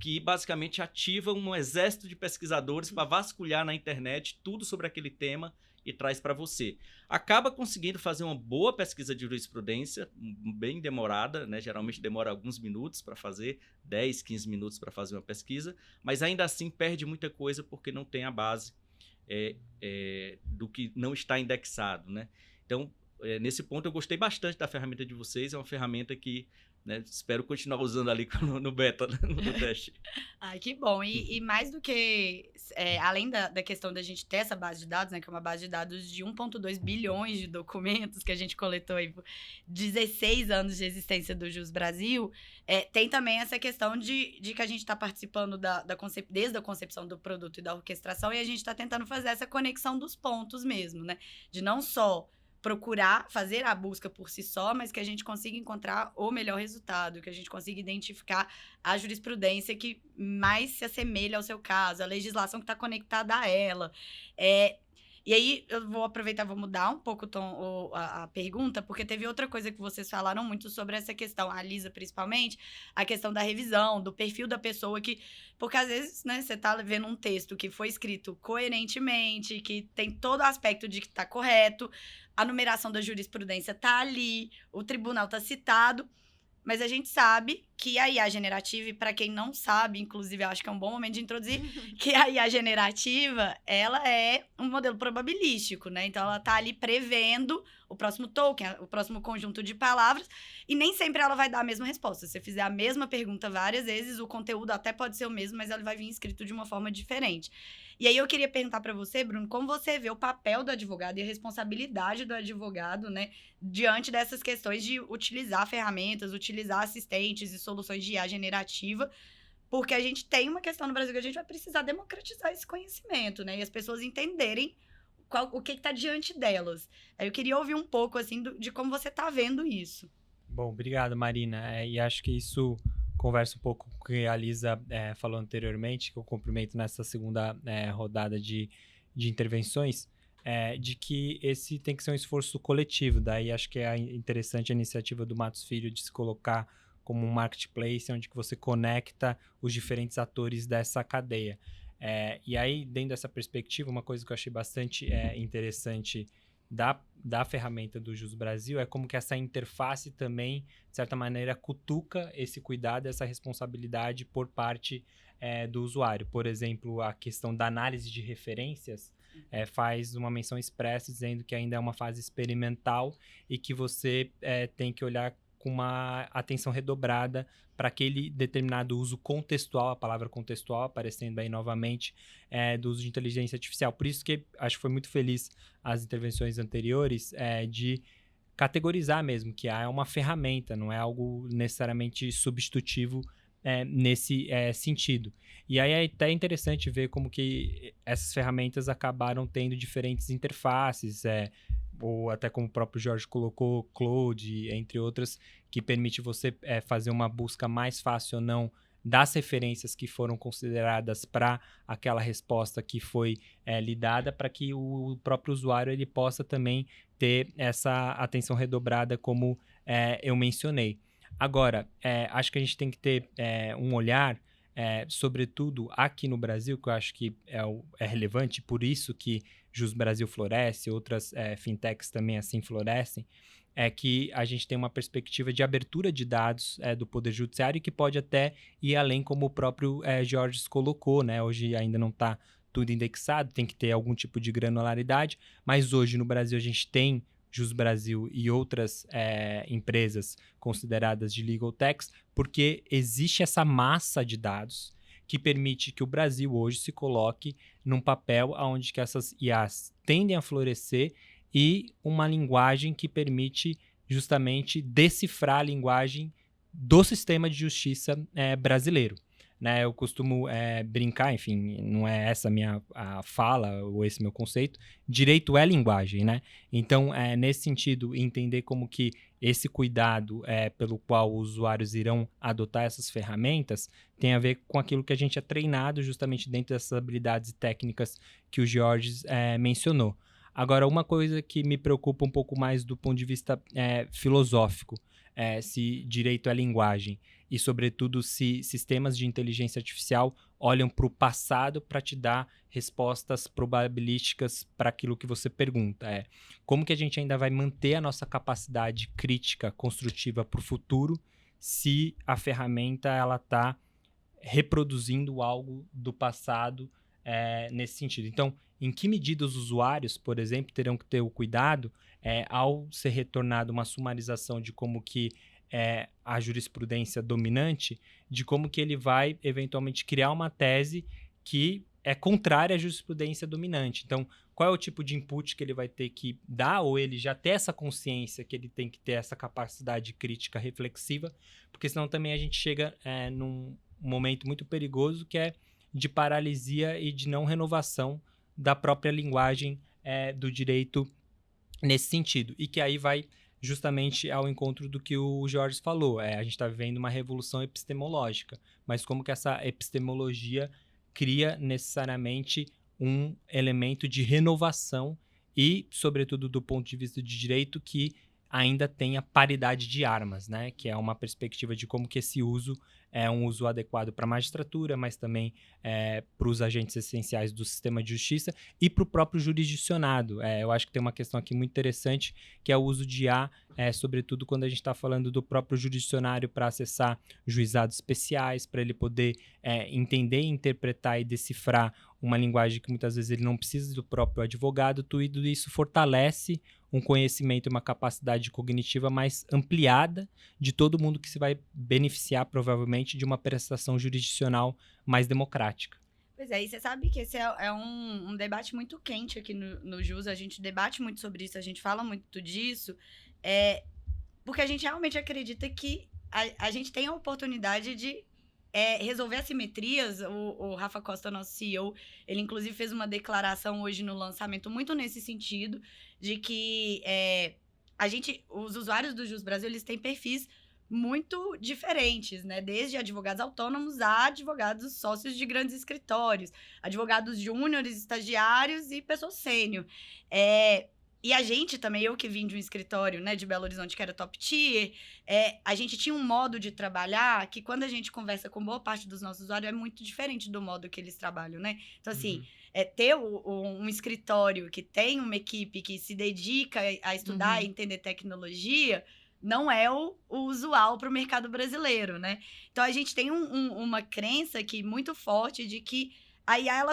que basicamente ativa um exército de pesquisadores para vasculhar na internet tudo sobre aquele tema e traz para você. Acaba conseguindo fazer uma boa pesquisa de jurisprudência, bem demorada, né? Geralmente demora alguns minutos para fazer, 10, 15 minutos para fazer uma pesquisa, mas ainda assim perde muita coisa porque não tem a base do que não está indexado, né? Então, nesse ponto eu gostei bastante da ferramenta de vocês, é uma ferramenta que, né, espero continuar usando ali no beta, no teste. Ai, que bom. E mais do que, além da questão da gente ter essa base de dados, né, que é uma base de dados de 1,2 bilhões de documentos que a gente coletou em 16 anos de existência do Jus Brasil, tem também essa questão de que a gente está participando desde a concepção do produto e da orquestração, e a gente está tentando fazer essa conexão dos pontos mesmo, né? De não só procurar fazer a busca por si só, mas que a gente consiga encontrar o melhor resultado, que a gente consiga identificar a jurisprudência que mais se assemelha ao seu caso, a legislação que está conectada a ela. E aí, eu vou aproveitar, vou mudar um pouco a pergunta, porque teve outra coisa que vocês falaram muito sobre essa questão, a Lisa principalmente, a questão da revisão, do perfil da pessoa, porque às vezes, né, você tá vendo um texto que foi escrito coerentemente, que tem todo o aspecto de que tá correto, a numeração da jurisprudência tá ali, o tribunal tá citado, mas a gente sabe que a IA generativa, e para quem não sabe, inclusive eu acho que é um bom momento de introduzir, que a IA generativa, ela é um modelo probabilístico, né? Então ela tá ali prevendo o próximo token, o próximo conjunto de palavras, e nem sempre ela vai dar a mesma resposta. Se você fizer a mesma pergunta várias vezes, o conteúdo até pode ser o mesmo, mas ele vai vir escrito de uma forma diferente. E aí eu queria perguntar para você, Bruno, como você vê o papel do advogado e a responsabilidade do advogado, né, diante dessas questões de utilizar ferramentas, utilizar assistentes e soluções de IA generativa, porque a gente tem uma questão no Brasil que a gente vai precisar democratizar esse conhecimento, né, e as pessoas entenderem o que está diante delas. Aí eu queria ouvir um pouco, assim, de como você está vendo isso. Bom, obrigado, Marina. E acho que isso conversa um pouco com o que a Lisa falou anteriormente, que eu cumprimento nessa segunda rodada de intervenções, de que esse tem que ser um esforço coletivo. Daí acho que é interessante a iniciativa do Matos Filho de se colocar como um marketplace, onde que você conecta os diferentes atores dessa cadeia. E aí, dentro dessa perspectiva, uma coisa que eu achei bastante interessante da ferramenta do Jus Brasil é como que essa interface também, de certa maneira, cutuca esse cuidado, essa responsabilidade por parte do usuário. Por exemplo, a questão da análise de referências faz uma menção expressa dizendo que ainda é uma fase experimental e que você tem que olhar com uma atenção redobrada para aquele determinado uso contextual, a palavra contextual aparecendo aí novamente, do uso de inteligência artificial. Por isso que acho que foi muito feliz as intervenções anteriores de categorizar mesmo, que é uma ferramenta, não é algo necessariamente substitutivo nesse sentido. E aí é até interessante ver como que essas ferramentas acabaram tendo diferentes interfaces, ou até como o próprio Jorge colocou, Claude, entre outras, que permite você fazer uma busca mais fácil ou não das referências que foram consideradas para aquela resposta que foi lhe dada, para que o próprio usuário ele possa também ter essa atenção redobrada, como eu mencionei. Agora, acho que a gente tem que ter um olhar, sobretudo aqui no Brasil, que eu acho que é relevante, por isso que Jus Brasil floresce, outras fintechs também assim florescem, é que a gente tem uma perspectiva de abertura de dados do Poder Judiciário que pode até ir além, como o próprio Jorge colocou, né? Hoje ainda não está tudo indexado, tem que ter algum tipo de granularidade, mas hoje no Brasil a gente tem Jus Brasil e outras empresas consideradas de legal techs, porque existe essa massa de dados que permite que o Brasil hoje se coloque num papel onde que essas IAs tendem a florescer e uma linguagem que permite justamente decifrar a linguagem do sistema de justiça brasileiro. Né, eu costumo brincar, enfim, não é essa a fala ou esse meu conceito, direito é linguagem, né? Então, nesse sentido, entender como que esse cuidado pelo qual os usuários irão adotar essas ferramentas tem a ver com aquilo que a gente é treinado justamente dentro dessas habilidades e técnicas que o Georges mencionou. Agora, uma coisa que me preocupa um pouco mais do ponto de vista filosófico, se direito é linguagem e, sobretudo, se sistemas de inteligência artificial olham para o passado para te dar respostas probabilísticas para aquilo que você pergunta. Como que a gente ainda vai manter a nossa capacidade crítica, construtiva para o futuro se a ferramenta está reproduzindo algo do passado nesse sentido? Então, em que medida os usuários, por exemplo, terão que ter o cuidado ao ser retornada uma sumarização de como que a jurisprudência dominante, de como que ele vai eventualmente criar uma tese que é contrária à jurisprudência dominante. Então, qual é o tipo de input que ele vai ter que dar, ou ele já ter essa consciência que ele tem que ter essa capacidade crítica reflexiva, porque senão também a gente chega num momento muito perigoso que é de paralisia e de não renovação da própria linguagem do direito nesse sentido, e que aí vai justamente ao encontro do que o Jorge falou. A gente está vivendo uma revolução epistemológica, mas como que essa epistemologia cria necessariamente um elemento de renovação e, sobretudo, do ponto de vista de direito, que ainda tenha paridade de armas, né? Que é uma perspectiva de como que esse uso é um uso adequado para a magistratura, mas também para os agentes essenciais do sistema de justiça e para o próprio jurisdicionado. Eu acho que tem uma questão aqui muito interessante, que é o uso de IA, sobretudo quando a gente está falando do próprio jurisdicionário para acessar juizados especiais, para ele poder entender, interpretar e decifrar uma linguagem que muitas vezes ele não precisa do próprio advogado. Tudo isso fortalece um conhecimento e uma capacidade cognitiva mais ampliada de todo mundo que se vai beneficiar, provavelmente, de uma prestação jurisdicional mais democrática. Pois é, e você sabe que esse é um debate muito quente aqui no JUS, a gente debate muito sobre isso, a gente fala muito disso, porque a gente realmente acredita que a gente tem a oportunidade de resolver assimetrias. O Rafa Costa, nosso CEO, ele inclusive fez uma declaração hoje no lançamento muito nesse sentido, de que os usuários do JUS Brasil, eles têm perfis muito diferentes, né? Desde advogados autônomos a advogados sócios de grandes escritórios, advogados júniores, estagiários e pessoas sênior. E a gente também, eu que vim de um escritório, né, de Belo Horizonte, que era top tier, a gente tinha um modo de trabalhar que, quando a gente conversa com boa parte dos nossos usuários, é muito diferente do modo que eles trabalham, né? Então, assim, ter um escritório que tem uma equipe que se dedica a estudar e entender tecnologia não é o usual para o mercado brasileiro, né? Então, a gente tem uma crença aqui muito forte de que a IA,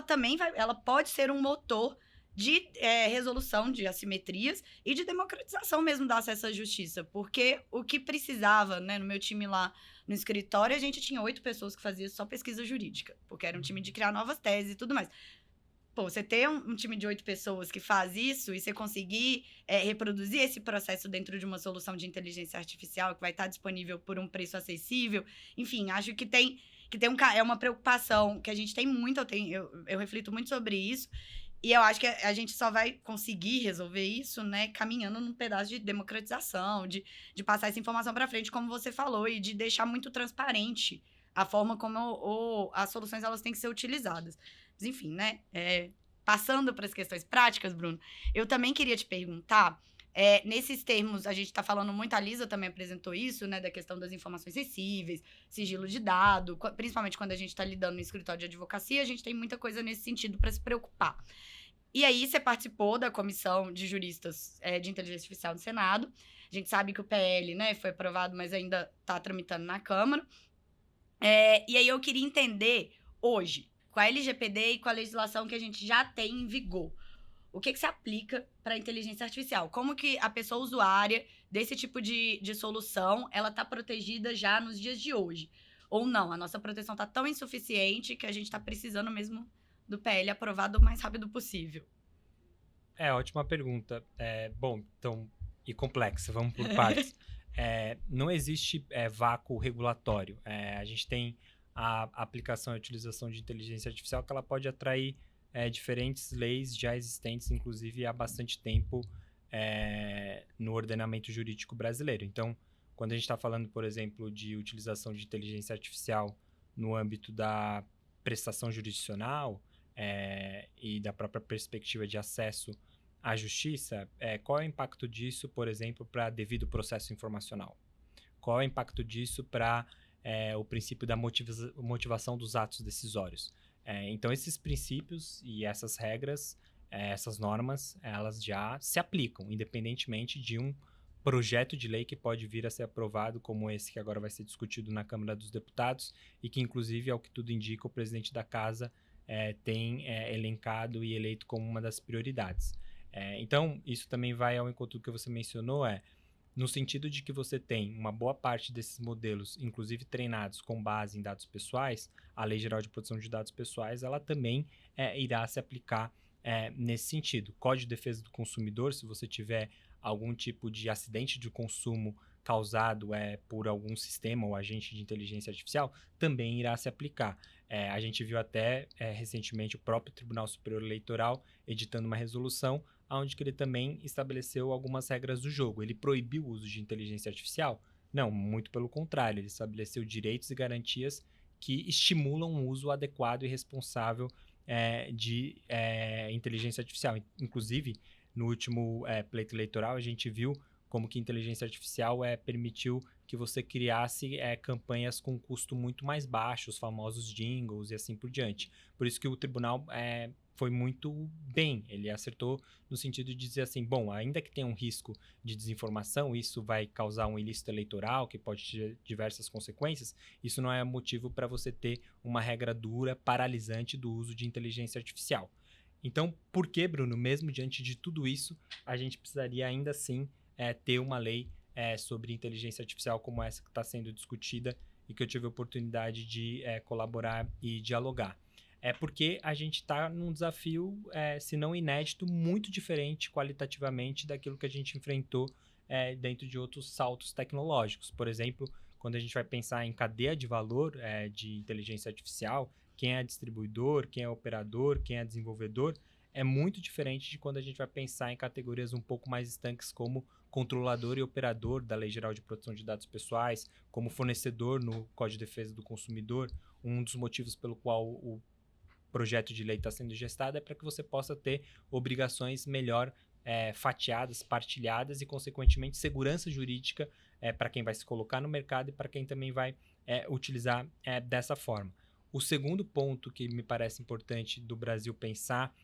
ela pode ser um motor de resolução de assimetrias e de democratização mesmo do acesso à justiça, porque o que precisava, né, no meu time lá no escritório, a gente tinha 8 pessoas que faziam só pesquisa jurídica, porque era um time de criar novas teses e tudo mais. Pô, você ter um time de 8 pessoas que faz isso e você conseguir reproduzir esse processo dentro de uma solução de inteligência artificial que vai estar disponível por um preço acessível, enfim, acho que é uma preocupação que a gente tem muito, eu reflito muito sobre isso. E eu acho que a gente só vai conseguir resolver isso, né, caminhando num pedaço de democratização, de passar essa informação para frente, como você falou, e de deixar muito transparente a forma como as soluções elas têm que ser utilizadas. Mas, enfim, né, passando para as questões práticas, Bruno, eu também queria te perguntar, nesses termos, a gente está falando muito, a Lisa também apresentou isso, né, da questão das informações sensíveis, sigilo de dado, principalmente quando a gente está lidando no escritório de advocacia, a gente tem muita coisa nesse sentido para se preocupar. E aí, você participou da comissão de juristas de inteligência artificial do Senado. A gente sabe que o PL, né, foi aprovado, mas ainda está tramitando na Câmara. E aí, eu queria entender, hoje, com a LGPD e com a legislação que a gente já tem em vigor, o que se aplica para a inteligência artificial? Como que a pessoa usuária desse tipo de solução, ela está protegida já nos dias de hoje? Ou não, a nossa proteção está tão insuficiente que a gente está precisando mesmo do PL aprovado o mais rápido possível? Ótima pergunta. Bom, então, e complexa, vamos por partes. Não existe vácuo regulatório. A gente tem a aplicação e utilização de inteligência artificial que ela pode atrair diferentes leis já existentes, inclusive há bastante tempo no ordenamento jurídico brasileiro. Então, quando a gente está falando, por exemplo, de utilização de inteligência artificial no âmbito da prestação jurisdicional e da própria perspectiva de acesso à justiça, qual é o impacto disso, por exemplo, para devido processo informacional? Qual é o impacto disso para o princípio da motivação dos atos decisórios? Então, esses princípios e essas regras, essas normas, elas já se aplicam, independentemente de um projeto de lei que pode vir a ser aprovado, como esse que agora vai ser discutido na Câmara dos Deputados, e que, inclusive, ao que tudo indica, o presidente da Casa tem elencado e eleito como uma das prioridades. Então, isso também vai ao encontro do que você mencionou, no sentido de que você tem uma boa parte desses modelos, inclusive treinados com base em dados pessoais, a Lei Geral de Proteção de Dados Pessoais, ela também irá se aplicar nesse sentido. Código de Defesa do Consumidor, se você tiver algum tipo de acidente de consumo causado por algum sistema ou agente de inteligência artificial, também irá se aplicar. A gente viu até recentemente o próprio Tribunal Superior Eleitoral editando uma resolução onde que ele também estabeleceu algumas regras do jogo. Ele proibiu o uso de inteligência artificial? Não, muito pelo contrário. Ele estabeleceu direitos e garantias que estimulam o uso adequado e responsável de inteligência artificial. Inclusive, no último pleito eleitoral, a gente viu como que inteligência artificial permitiu que você criasse campanhas com custo muito mais baixo, os famosos jingles e assim por diante. Por isso que o tribunal foi muito bem, ele acertou no sentido de dizer assim, bom, ainda que tenha um risco de desinformação, isso vai causar um ilícito eleitoral que pode ter diversas consequências, isso não é motivo para você ter uma regra dura, paralisante do uso de inteligência artificial. Então, por que, Bruno, mesmo diante de tudo isso, a gente precisaria ainda assim ter uma lei sobre inteligência artificial como essa que está sendo discutida e que eu tive a oportunidade de colaborar e dialogar? Porque a gente está num desafio, se não inédito, muito diferente qualitativamente daquilo que a gente enfrentou dentro de outros saltos tecnológicos. Por exemplo, quando a gente vai pensar em cadeia de valor de inteligência artificial, quem é distribuidor, quem é operador, quem é desenvolvedor, é muito diferente de quando a gente vai pensar em categorias um pouco mais estanques como controlador e operador da Lei Geral de Proteção de Dados Pessoais, como fornecedor no Código de Defesa do Consumidor. Um dos motivos pelo qual o projeto de lei está sendo gestado é para que você possa ter obrigações melhor fatiadas, partilhadas e, consequentemente, segurança jurídica para quem vai se colocar no mercado e para quem também vai utilizar dessa forma. O segundo ponto que me parece importante do Brasil pensar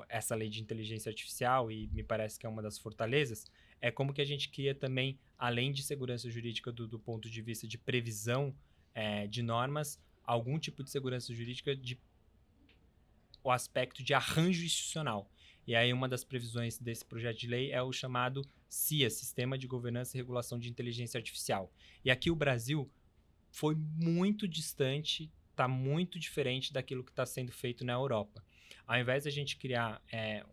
essa lei de inteligência artificial, e me parece que é uma das fortalezas, é como que a gente cria também, além de segurança jurídica do ponto de vista de previsão de normas, algum tipo de segurança jurídica o aspecto de arranjo institucional. E aí uma das previsões desse projeto de lei é o chamado SIA, Sistema de Governança e Regulação de Inteligência Artificial. E aqui o Brasil foi muito distante, está muito diferente daquilo que está sendo feito na Europa. Ao invés de a gente criar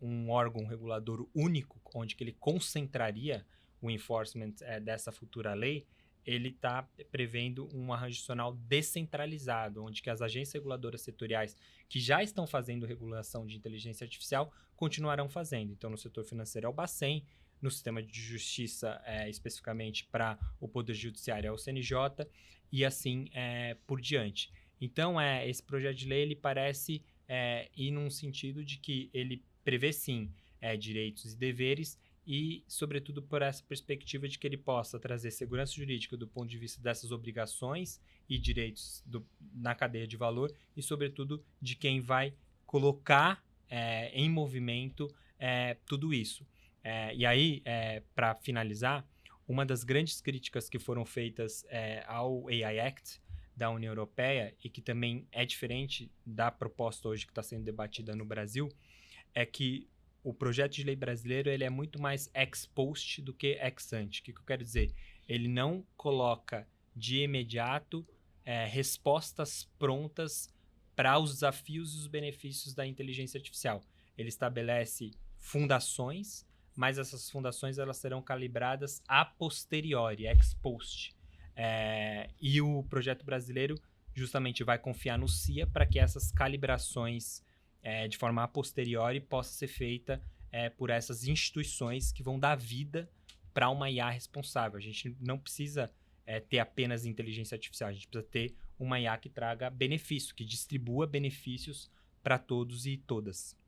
um órgão regulador único, onde que ele concentraria o enforcement dessa futura lei, ele está prevendo um arranjo institucional descentralizado, onde que as agências reguladoras setoriais que já estão fazendo regulação de inteligência artificial continuarão fazendo. Então, no setor financeiro é o Bacen, no sistema de justiça, especificamente para o Poder Judiciário, é o CNJ, e assim por diante. Então, esse projeto de lei ele parece ir num sentido de que ele prevê, sim, direitos e deveres, e, sobretudo, por essa perspectiva de que ele possa trazer segurança jurídica do ponto de vista dessas obrigações e direitos na cadeia de valor e, sobretudo, de quem vai colocar em movimento tudo isso. E aí, para finalizar, uma das grandes críticas que foram feitas ao AI Act da União Europeia, e que também é diferente da proposta hoje que está sendo debatida no Brasil, é que o projeto de lei brasileiro ele é muito mais ex post do que ex ante. O que eu quero dizer? Ele não coloca de imediato respostas prontas para os desafios e os benefícios da inteligência artificial. Ele estabelece fundações, mas essas fundações elas serão calibradas a posteriori, ex post. E o projeto brasileiro justamente vai confiar no CIA para que essas calibrações de forma a posteriori possa ser feita por essas instituições que vão dar vida para uma IA responsável. A gente não precisa ter apenas inteligência artificial, a gente precisa ter uma IA que traga benefício, que distribua benefícios para todos e todas.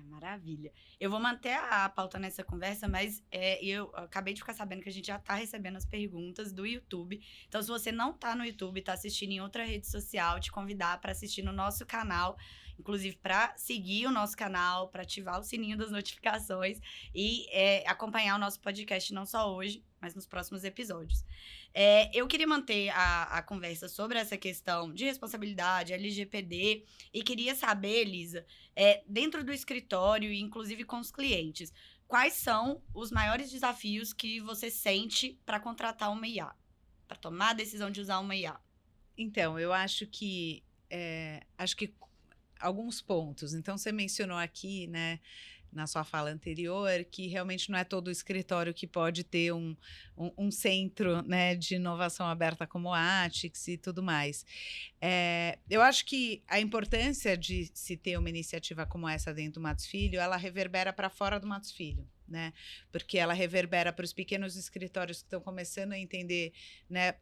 Maravilha. Eu vou manter a pauta nessa conversa, mas eu acabei de ficar sabendo que a gente já está recebendo as perguntas do YouTube. Então, se você não está no YouTube, está assistindo em outra rede social, te convidar para assistir no nosso canal, inclusive para seguir o nosso canal, para ativar o sininho das notificações e acompanhar o nosso podcast não só hoje, mas nos próximos episódios. Eu queria manter a conversa sobre essa questão de responsabilidade, LGPD, e queria saber, Elisa, dentro do escritório e inclusive com os clientes, quais são os maiores desafios que você sente para contratar uma IA, para tomar a decisão de usar uma IA? Então, eu acho que alguns pontos. Então, você mencionou aqui, né, na sua fala anterior, que realmente não é todo o escritório que pode ter um centro, né, de inovação aberta como a ATIX e tudo mais. Eu acho que a importância de se ter uma iniciativa como essa dentro do Matos Filho, ela reverbera para fora do Matos Filho, né? Porque ela reverbera para os pequenos escritórios que estão começando a entender, né,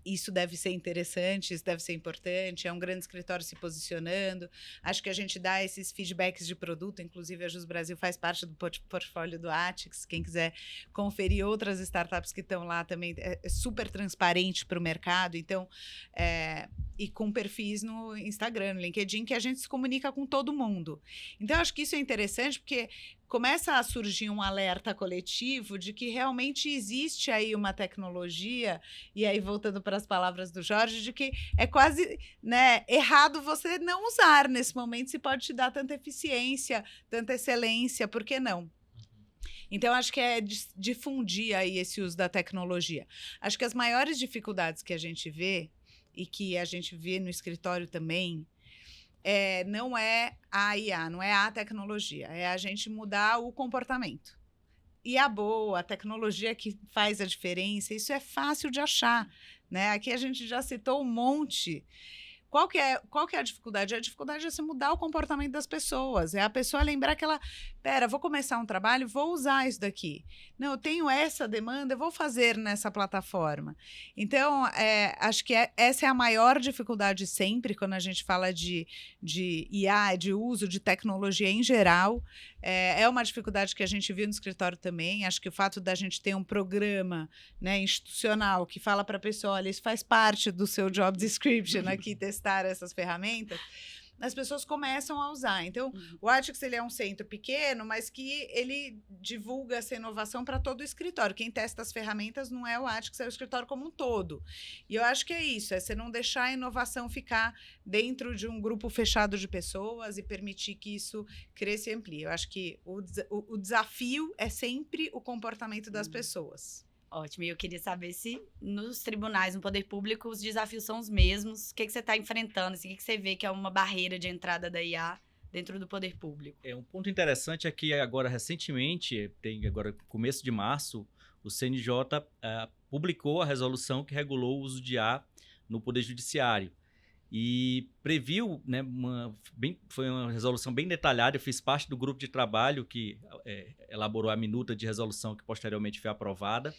isso deve ser interessante, isso deve ser importante, é um grande escritório se posicionando. Acho que a gente dá esses feedbacks de produto, inclusive a Jus Brasil faz parte do portfólio do ATIX, quem quiser conferir outras startups que estão lá também, é super transparente para o mercado, então, e com perfis no Instagram, no LinkedIn, que a gente se comunica com todo mundo. Então, acho que isso é interessante, porque começa a surgir um alerta coletivo de que realmente existe aí uma tecnologia, e aí voltando para as palavras do Jorge, de que é quase, né, errado você não usar nesse momento, se pode te dar tanta eficiência, tanta excelência, por que não? Então, acho que é difundir aí esse uso da tecnologia. Acho que as maiores dificuldades que a gente vê, e que a gente vê no escritório também, não é a IA, não é a tecnologia, é a gente mudar o comportamento. E a tecnologia que faz a diferença, isso é fácil de achar, né? Aqui a gente já citou um monte. Qual que é a dificuldade? A dificuldade é você mudar o comportamento das pessoas. É a pessoa lembrar que ela, vou começar um trabalho, vou usar isso daqui. Não, eu tenho essa demanda, eu vou fazer nessa plataforma. Então, acho que essa é a maior dificuldade sempre, quando a gente fala de IA, de uso de tecnologia em geral. É uma dificuldade que a gente viu no escritório também. Acho que o fato da gente ter um programa, né, institucional que fala para a pessoa, olha, isso faz parte do seu job description aqui, testar essas ferramentas, as pessoas começam a usar. Então, o ATIX, ele é um centro pequeno, mas que ele divulga essa inovação para todo o escritório. Quem testa as ferramentas não é o ATIX, é o escritório como um todo. E eu acho que é isso, é você não deixar a inovação ficar dentro de um grupo fechado de pessoas e permitir que isso cresça e amplie. Eu acho que o desafio é sempre o comportamento das pessoas. Ótimo, e eu queria saber se nos tribunais, no poder público, os desafios são os mesmos. O que você está enfrentando? Assim, o que você vê que é uma barreira de entrada da IA dentro do poder público? Um ponto interessante é que agora, recentemente, agora começo de março, o CNJ publicou a resolução que regulou o uso de IA no Poder Judiciário. E previu, né, foi uma resolução bem detalhada. Eu fiz parte do grupo de trabalho que elaborou a minuta de resolução que posteriormente foi aprovada.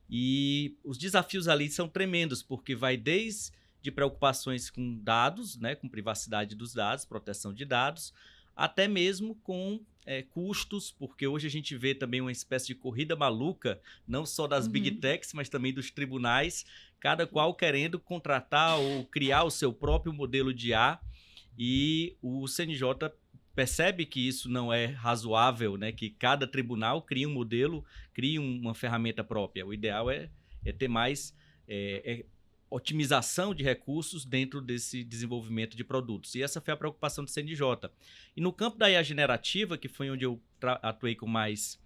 E os desafios ali são tremendos, porque vai desde preocupações com dados, né, com privacidade dos dados, proteção de dados, até mesmo com custos, porque hoje a gente vê também uma espécie de corrida maluca, não só das Big Techs, mas também dos tribunais, cada qual querendo contratar ou criar o seu próprio modelo de IA, e o CNJ percebe que isso não é razoável, né? Que cada tribunal crie um modelo, crie uma ferramenta própria. O ideal é ter mais otimização de recursos dentro desse desenvolvimento de produtos. E essa foi a preocupação do CNJ. E no campo da IA generativa, que foi onde eu atuei com mais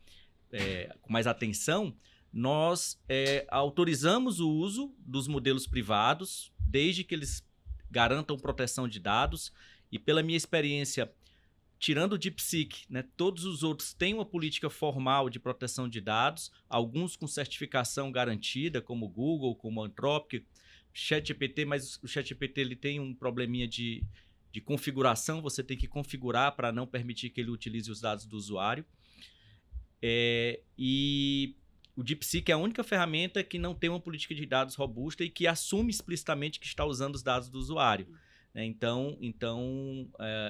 atenção, nós autorizamos o uso dos modelos privados desde que eles garantam proteção de dados. E pela minha experiência, tirando o DeepSeek, né, todos os outros têm uma política formal de proteção de dados, alguns com certificação garantida, como o Google, como o Anthropic, ChatGPT, mas o ChatGPT ele tem um probleminha de configuração, você tem que configurar para não permitir que ele utilize os dados do usuário. E o DeepSeek é a única ferramenta que não tem uma política de dados robusta e que assume explicitamente que está usando os dados do usuário. Então,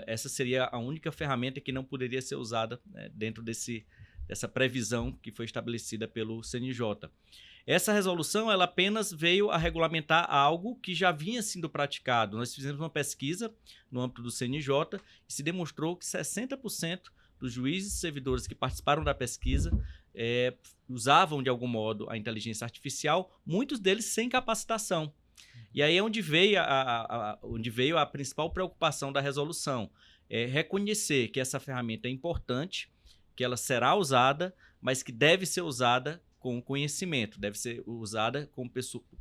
essa seria a única ferramenta que não poderia ser usada, né, dentro dessa previsão que foi estabelecida pelo CNJ. Essa resolução ela apenas veio a regulamentar algo que já vinha sendo praticado. Nós fizemos uma pesquisa no âmbito do CNJ e se demonstrou que 60% dos juízes e servidores que participaram da pesquisa usavam de algum modo a inteligência artificial, muitos deles sem capacitação. E aí é onde veio a principal preocupação da resolução, reconhecer que essa ferramenta é importante, que ela será usada, mas que deve ser usada com conhecimento, deve ser usada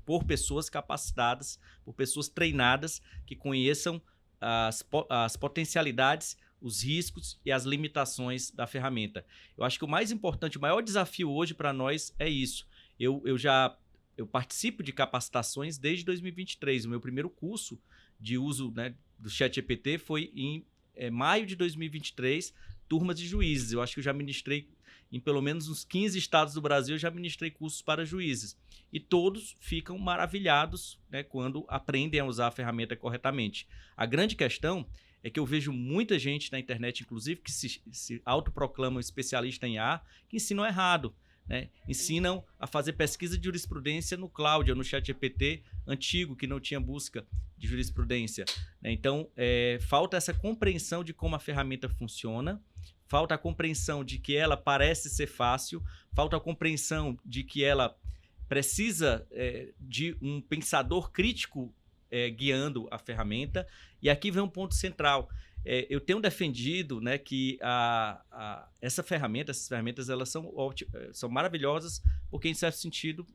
por pessoas capacitadas, por pessoas treinadas, que conheçam as potencialidades, os riscos e as limitações da ferramenta. Eu acho que o mais importante, o maior desafio hoje para nós é isso. Eu participo de capacitações desde 2023. O meu primeiro curso de uso, né, do ChatGPT foi em maio de 2023, turmas de juízes. Eu acho que eu já ministrei em pelo menos uns 15 estados do Brasil, eu já ministrei cursos para juízes. E todos ficam maravilhados, né, quando aprendem a usar a ferramenta corretamente. A grande questão é que eu vejo muita gente na internet, inclusive, que se autoproclamam especialista em IA, que ensinam errado. Né? Ensinam a fazer pesquisa de jurisprudência no cloud ou no ChatGPT antigo, que não tinha busca de jurisprudência. Né? Então, falta essa compreensão de como a ferramenta funciona, falta a compreensão de que ela parece ser fácil, falta a compreensão de que ela precisa de um pensador crítico guiando a ferramenta. E aqui vem um ponto central. Eu tenho defendido, né, que essas ferramentas elas são maravilhosas porque, em certo sentido,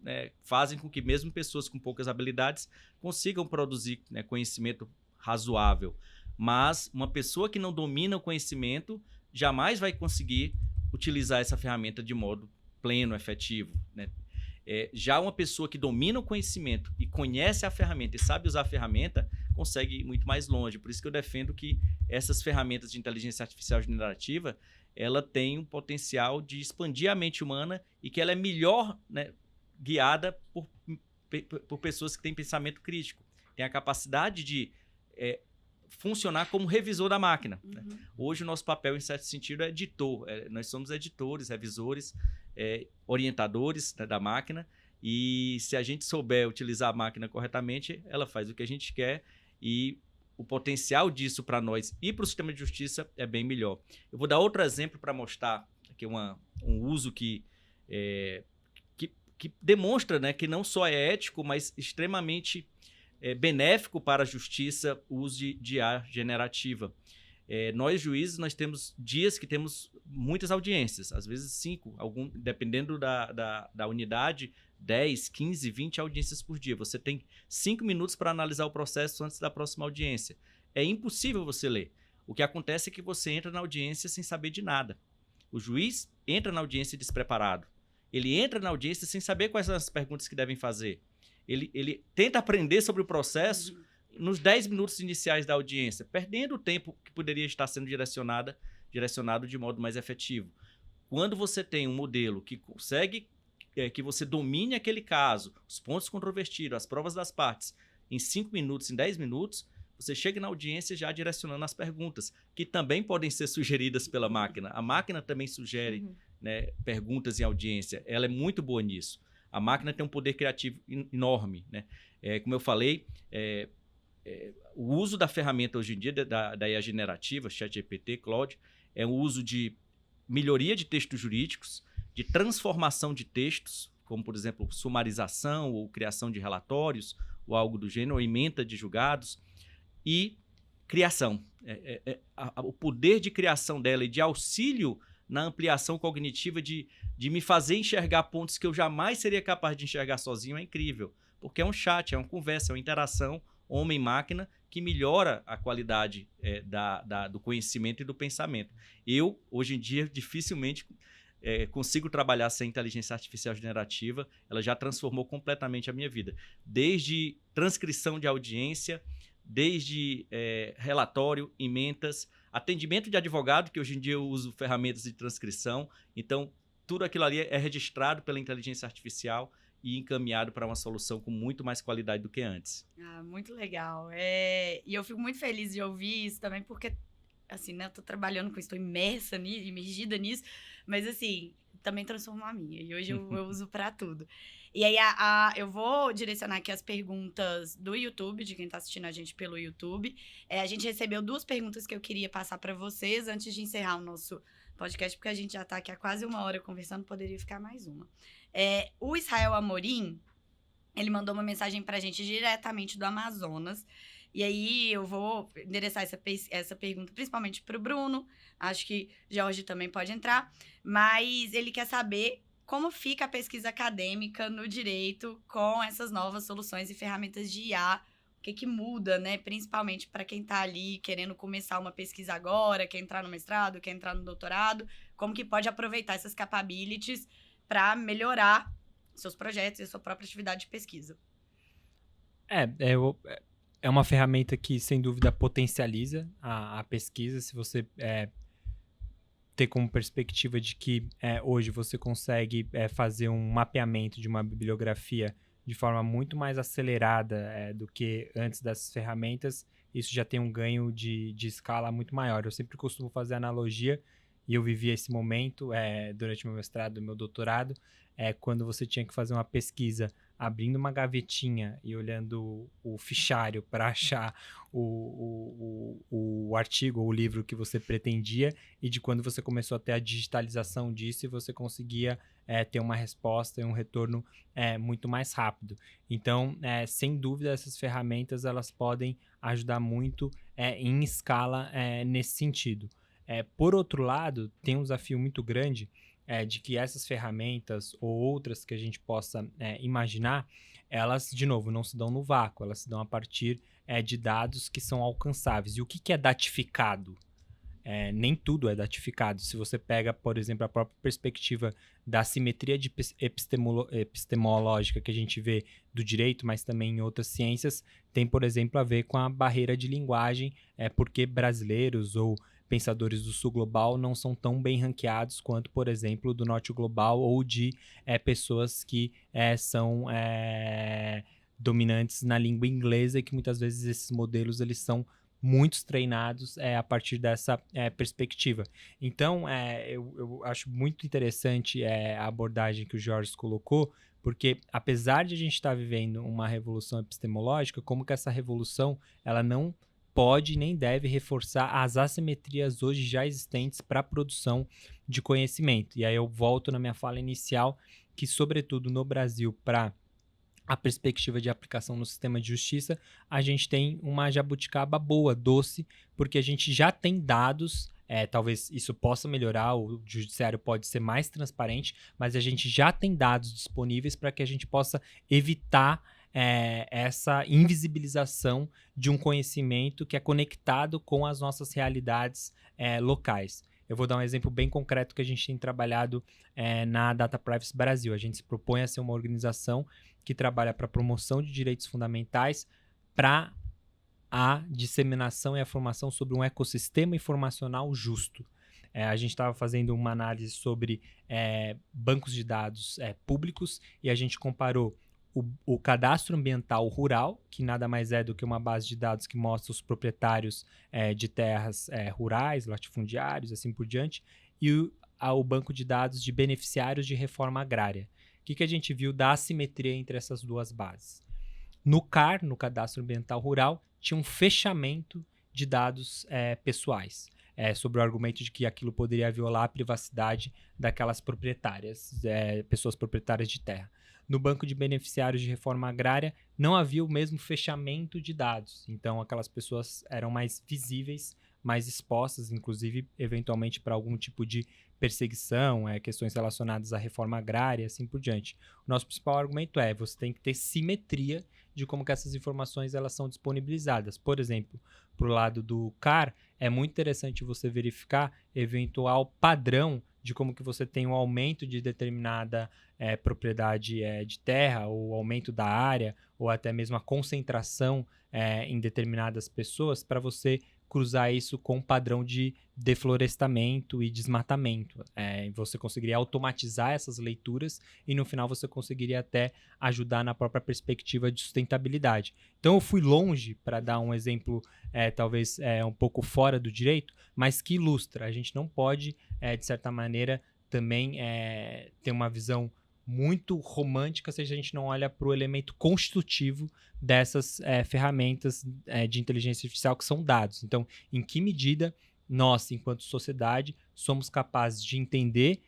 fazem com que mesmo pessoas com poucas habilidades consigam produzir, né, conhecimento razoável. Mas uma pessoa que não domina o conhecimento jamais vai conseguir utilizar essa ferramenta de modo pleno, efetivo. Né? Já uma pessoa que domina o conhecimento e conhece a ferramenta e sabe usar a ferramenta, consegue ir muito mais longe. Por isso que eu defendo que essas ferramentas de inteligência artificial generativa, ela tem um potencial de expandir a mente humana e que ela é melhor, né, guiada por pessoas que têm pensamento crítico. Tem a capacidade de funcionar como revisor da máquina. Né? Hoje o nosso papel, em certo sentido, é editor. Nós somos editores, revisores, orientadores, né, da máquina, e se a gente souber utilizar a máquina corretamente, ela faz o que a gente quer e o potencial disso para nós e para o sistema de justiça é bem melhor. Eu vou dar outro exemplo para mostrar aqui um uso que demonstra, né, que não só é ético, mas extremamente benéfico para a justiça o uso de IA generativa. Nós, juízes, nós temos dias que temos muitas audiências, às vezes 5, dependendo da unidade, 10, 15, 20 audiências por dia. Você tem 5 minutos para analisar o processo antes da próxima audiência. É impossível você ler. O que acontece é que você entra na audiência sem saber de nada. O juiz entra na audiência despreparado. Ele entra na audiência sem saber quais são as perguntas que devem fazer. Ele tenta aprender sobre o processo nos 10 minutos iniciais da audiência, perdendo o tempo que poderia estar sendo direcionado de modo mais efetivo. Quando você tem um modelo que consegue que você domine aquele caso, os pontos controvertidos, as provas das partes, em 5 minutos, em 10 minutos, você chega na audiência já direcionando as perguntas, que também podem ser sugeridas pela máquina. A máquina também sugere, né, perguntas em audiência. Ela é muito boa nisso. A máquina tem um poder criativo enorme. Né? Como eu falei, o uso da ferramenta hoje em dia, da IA generativa, ChatGPT, Claude, é o uso de melhoria de textos jurídicos, de transformação de textos, como, por exemplo, sumarização ou criação de relatórios, ou algo do gênero, ou ementa de julgados, e criação. O poder de criação dela e de auxílio na ampliação cognitiva de me fazer enxergar pontos que eu jamais seria capaz de enxergar sozinho é incrível, porque é um chat, é uma conversa, é uma interação homem-máquina que melhora a qualidade do conhecimento e do pensamento. Eu, hoje em dia, dificilmente consigo trabalhar sem inteligência artificial generativa. Ela já transformou completamente a minha vida. Desde transcrição de audiência, desde relatório, ementas, atendimento de advogado, que hoje em dia eu uso ferramentas de transcrição. Então, tudo aquilo ali é registrado pela inteligência artificial e encaminhado para uma solução com muito mais qualidade do que antes. Muito legal. E eu fico muito feliz de ouvir isso também, porque, assim, né, eu tô trabalhando com isso, estou imergida nisso, mas, assim, também transformou a minha. E hoje eu uso para tudo. E aí, eu vou direcionar aqui as perguntas do YouTube, de quem tá assistindo a gente pelo YouTube. A gente recebeu 2 perguntas que eu queria passar para vocês antes de encerrar o nosso podcast, porque a gente já tá aqui há quase 1 hora conversando, poderia ficar mais uma. O Israel Amorim, ele mandou uma mensagem pra gente diretamente do Amazonas. E aí eu vou endereçar essa pergunta principalmente pro Bruno. Acho que Jorge também pode entrar. Mas ele quer saber como fica a pesquisa acadêmica no direito com essas novas soluções e ferramentas de IA. O que muda, né? Principalmente para quem está ali querendo começar uma pesquisa agora, quer entrar no mestrado, quer entrar no doutorado. Como que pode aproveitar essas capabilities para melhorar seus projetos e a sua própria atividade de pesquisa? É uma ferramenta que, sem dúvida, potencializa a pesquisa. Se você ter como perspectiva de que hoje você consegue fazer um mapeamento de uma bibliografia de forma muito mais acelerada do que antes das ferramentas, isso já tem um ganho de escala muito maior. Eu sempre costumo fazer analogia, e eu vivi esse momento durante meu mestrado e meu doutorado, quando você tinha que fazer uma pesquisa abrindo uma gavetinha e olhando o fichário para achar o artigo ou o livro que você pretendia, e de quando você começou a ter a digitalização disso e você conseguia ter uma resposta e um retorno muito mais rápido. Então, sem dúvida, essas ferramentas elas podem ajudar muito em escala nesse sentido. Por outro lado, tem um desafio muito grande de que essas ferramentas ou outras que a gente possa imaginar, elas, de novo, não se dão no vácuo, elas se dão a partir de dados que são alcançáveis. E o que é datificado? Nem tudo é datificado. Se você pega, por exemplo, a própria perspectiva da simetria epistemológica que a gente vê do direito, mas também em outras ciências, tem, por exemplo, a ver com a barreira de linguagem, porque brasileiros ou pensadores do sul global não são tão bem ranqueados quanto, por exemplo, do norte global ou de pessoas que são dominantes na língua inglesa, e que muitas vezes esses modelos eles são muitos treinados a partir dessa perspectiva. Então, eu acho muito interessante a abordagem que o Jorge colocou, porque apesar de a gente estar vivendo uma revolução epistemológica, como que essa revolução ela não pode nem deve reforçar as assimetrias hoje já existentes para a produção de conhecimento. E aí eu volto na minha fala inicial, que sobretudo no Brasil, para a perspectiva de aplicação no sistema de justiça, a gente tem uma jabuticaba boa, doce, porque a gente já tem dados, talvez isso possa melhorar, o judiciário pode ser mais transparente, mas a gente já tem dados disponíveis para que a gente possa evitar essa invisibilização de um conhecimento que é conectado com as nossas realidades locais. Eu vou dar um exemplo bem concreto que a gente tem trabalhado na Data Privacy Brasil. A gente se propõe a ser uma organização que trabalha para a promoção de direitos fundamentais, para a disseminação e a formação sobre um ecossistema informacional justo. A gente estava fazendo uma análise sobre bancos de dados públicos, e a gente comparou o cadastro ambiental rural, que nada mais é do que uma base de dados que mostra os proprietários de terras rurais, latifundiários, assim por diante, e o banco de dados de beneficiários de reforma agrária. O que a gente viu da assimetria entre essas duas bases? No CAR, no cadastro ambiental rural, tinha um fechamento de dados pessoais, sobre o argumento de que aquilo poderia violar a privacidade daquelas proprietárias, pessoas proprietárias de terra. No banco de beneficiários de reforma agrária, não havia o mesmo fechamento de dados. Então, aquelas pessoas eram mais visíveis, mais expostas, inclusive, eventualmente, para algum tipo de perseguição, questões relacionadas à reforma agrária e assim por diante. O nosso principal argumento você tem que ter simetria de como que essas informações elas são disponibilizadas. Por exemplo, para o lado do CAR, é muito interessante você verificar eventual padrão de como que você tem um aumento de determinada propriedade de terra, ou aumento da área, ou até mesmo a concentração em determinadas pessoas, para você cruzar isso com o padrão de deflorestamento e desmatamento. Você conseguiria automatizar essas leituras e no final você conseguiria até ajudar na própria perspectiva de sustentabilidade. Então eu fui longe para dar um exemplo talvez um pouco fora do direito, mas que ilustra. A gente não pode, de certa maneira, também ter uma visão muito romântica se a gente não olha para o elemento constitutivo dessas ferramentas de inteligência artificial que são dados. Então, em que medida nós, enquanto sociedade, somos capazes de entender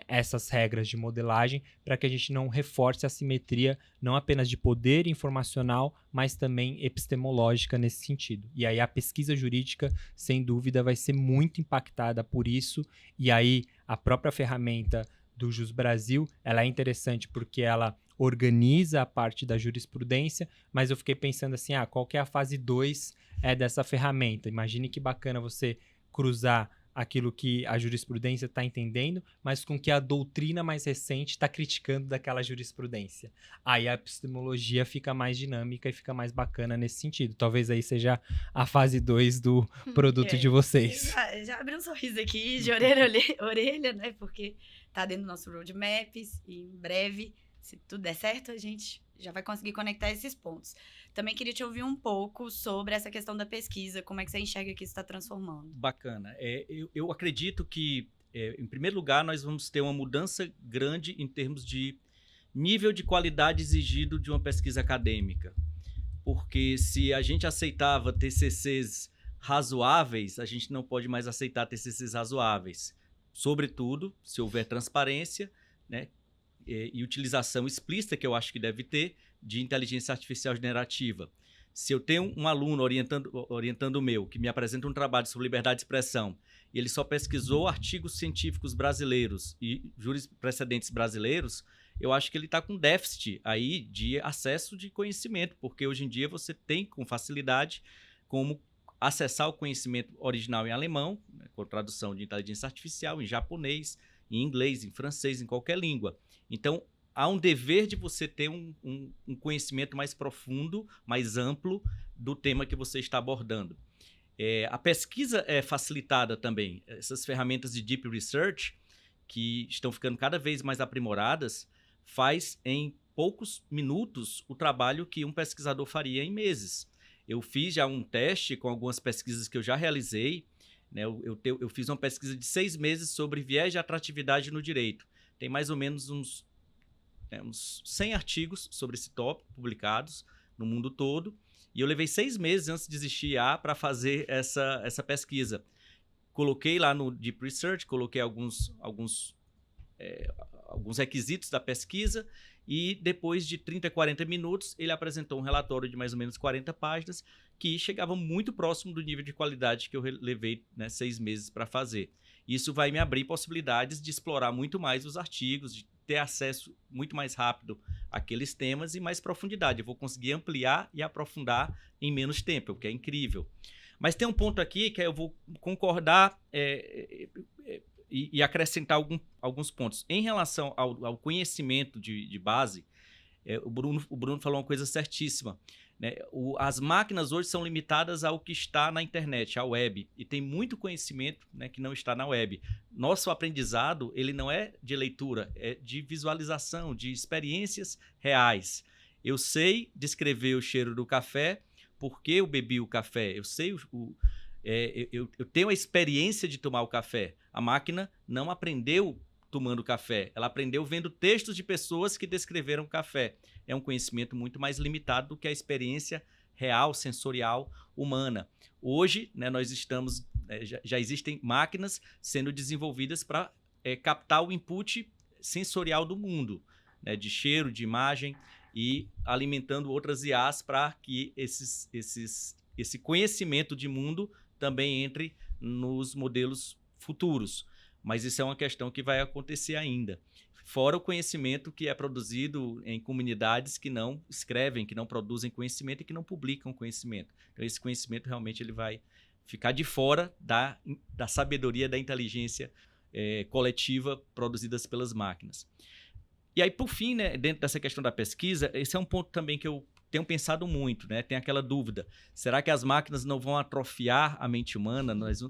essas regras de modelagem para que a gente não reforce a simetria não apenas de poder informacional, mas também epistemológica nesse sentido. E aí a pesquisa jurídica, sem dúvida, vai ser muito impactada por isso, e aí a própria ferramenta do Jus Brasil, ela é interessante porque ela organiza a parte da jurisprudência, mas eu fiquei pensando assim, qual que é a fase 2 dessa ferramenta? Imagine que bacana você cruzar aquilo que a jurisprudência está entendendo, mas com que a doutrina mais recente está criticando daquela jurisprudência. Aí a epistemologia fica mais dinâmica e fica mais bacana nesse sentido. Talvez aí seja a fase 2 do produto de vocês. Já abriu um sorriso aqui de orelha a orelha, né? Porque tá dentro do nosso roadmaps e em breve, se tudo der certo, a gente já vai conseguir conectar esses pontos. Também queria te ouvir um pouco sobre essa questão da pesquisa, como é que você enxerga que isso está transformando? Bacana. Eu acredito que, em primeiro lugar, nós vamos ter uma mudança grande em termos de nível de qualidade exigido de uma pesquisa acadêmica. Porque se a gente aceitava TCCs razoáveis, a gente não pode mais aceitar TCCs razoáveis. Sobretudo, se houver transparência, né? E utilização explícita, que eu acho que deve ter, de inteligência artificial generativa. Se eu tenho um aluno orientando o meu, que me apresenta um trabalho sobre liberdade de expressão, e ele só pesquisou artigos científicos brasileiros e jurisprudentes brasileiros, eu acho que ele está com déficit aí de acesso de conhecimento, porque hoje em dia você tem com facilidade como acessar o conhecimento original em alemão, né, com tradução de inteligência artificial, em japonês, em inglês, em francês, em qualquer língua. Então, há um dever de você ter um conhecimento mais profundo, mais amplo do tema que você está abordando. A pesquisa é facilitada também. Essas ferramentas de Deep Research, que estão ficando cada vez mais aprimoradas, faz em poucos minutos o trabalho que um pesquisador faria em meses. Eu fiz já um teste com algumas pesquisas que eu já realizei, né? Eu fiz uma pesquisa de 6 meses sobre viés de atratividade no direito. Tem mais ou menos uns 100 artigos sobre esse tópico publicados no mundo todo. E eu levei 6 meses antes de existir IA para fazer essa pesquisa. Coloquei lá no Deep Research, coloquei alguns requisitos da pesquisa e depois de 30, 40 minutos ele apresentou um relatório de mais ou menos 40 páginas que chegava muito próximo do nível de qualidade que eu levei 6 meses para fazer. Isso vai me abrir possibilidades de explorar muito mais os artigos, de ter acesso muito mais rápido àqueles temas e mais profundidade. Eu vou conseguir ampliar e aprofundar em menos tempo, o que é incrível. Mas tem um ponto aqui que eu vou concordar e acrescentar alguns pontos. Em relação ao conhecimento de base, o Bruno falou uma coisa certíssima. Né? As máquinas hoje são limitadas ao que está na internet, à web, e tem muito conhecimento, né, que não está na web. Nosso aprendizado ele não é de leitura, é de visualização, de experiências reais. Eu sei descrever o cheiro do café porque eu bebi o café, eu sei eu tenho a experiência de tomar o café. A máquina não aprendeu tomando café, ela aprendeu vendo textos de pessoas que descreveram o café. É um conhecimento muito mais limitado do que a experiência real, sensorial, humana. Hoje, né, nós estamos, já existem máquinas sendo desenvolvidas para captar o input sensorial do mundo, né, de cheiro, de imagem, e alimentando outras IAs para que esse conhecimento de mundo também entre nos modelos futuros. Mas isso é uma questão que vai acontecer ainda. Fora o conhecimento que é produzido em comunidades que não escrevem, que não produzem conhecimento e que não publicam conhecimento. Então, esse conhecimento realmente ele vai ficar de fora da sabedoria, da inteligência coletiva produzidas pelas máquinas. E aí, por fim, né, dentro dessa questão da pesquisa, esse é um ponto também que eu tenho pensado muito, né? Tem aquela dúvida, será que as máquinas não vão atrofiar a mente humana? Nós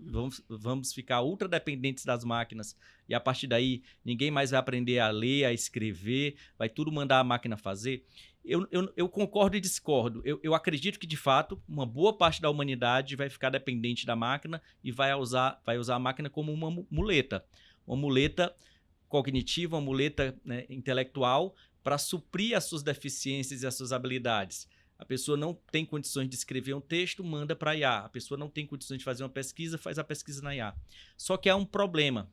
vamos ficar ultra dependentes das máquinas e a partir daí ninguém mais vai aprender a ler, a escrever, vai tudo mandar a máquina fazer? Eu concordo e discordo. Eu acredito que, de fato, uma boa parte da humanidade vai ficar dependente da máquina e vai usar a máquina como uma muleta cognitiva, uma muleta, né, intelectual, para suprir as suas deficiências e as suas habilidades. A pessoa não tem condições de escrever um texto, manda para a IA. A pessoa não tem condições de fazer uma pesquisa, faz a pesquisa na IA. Só que há um problema.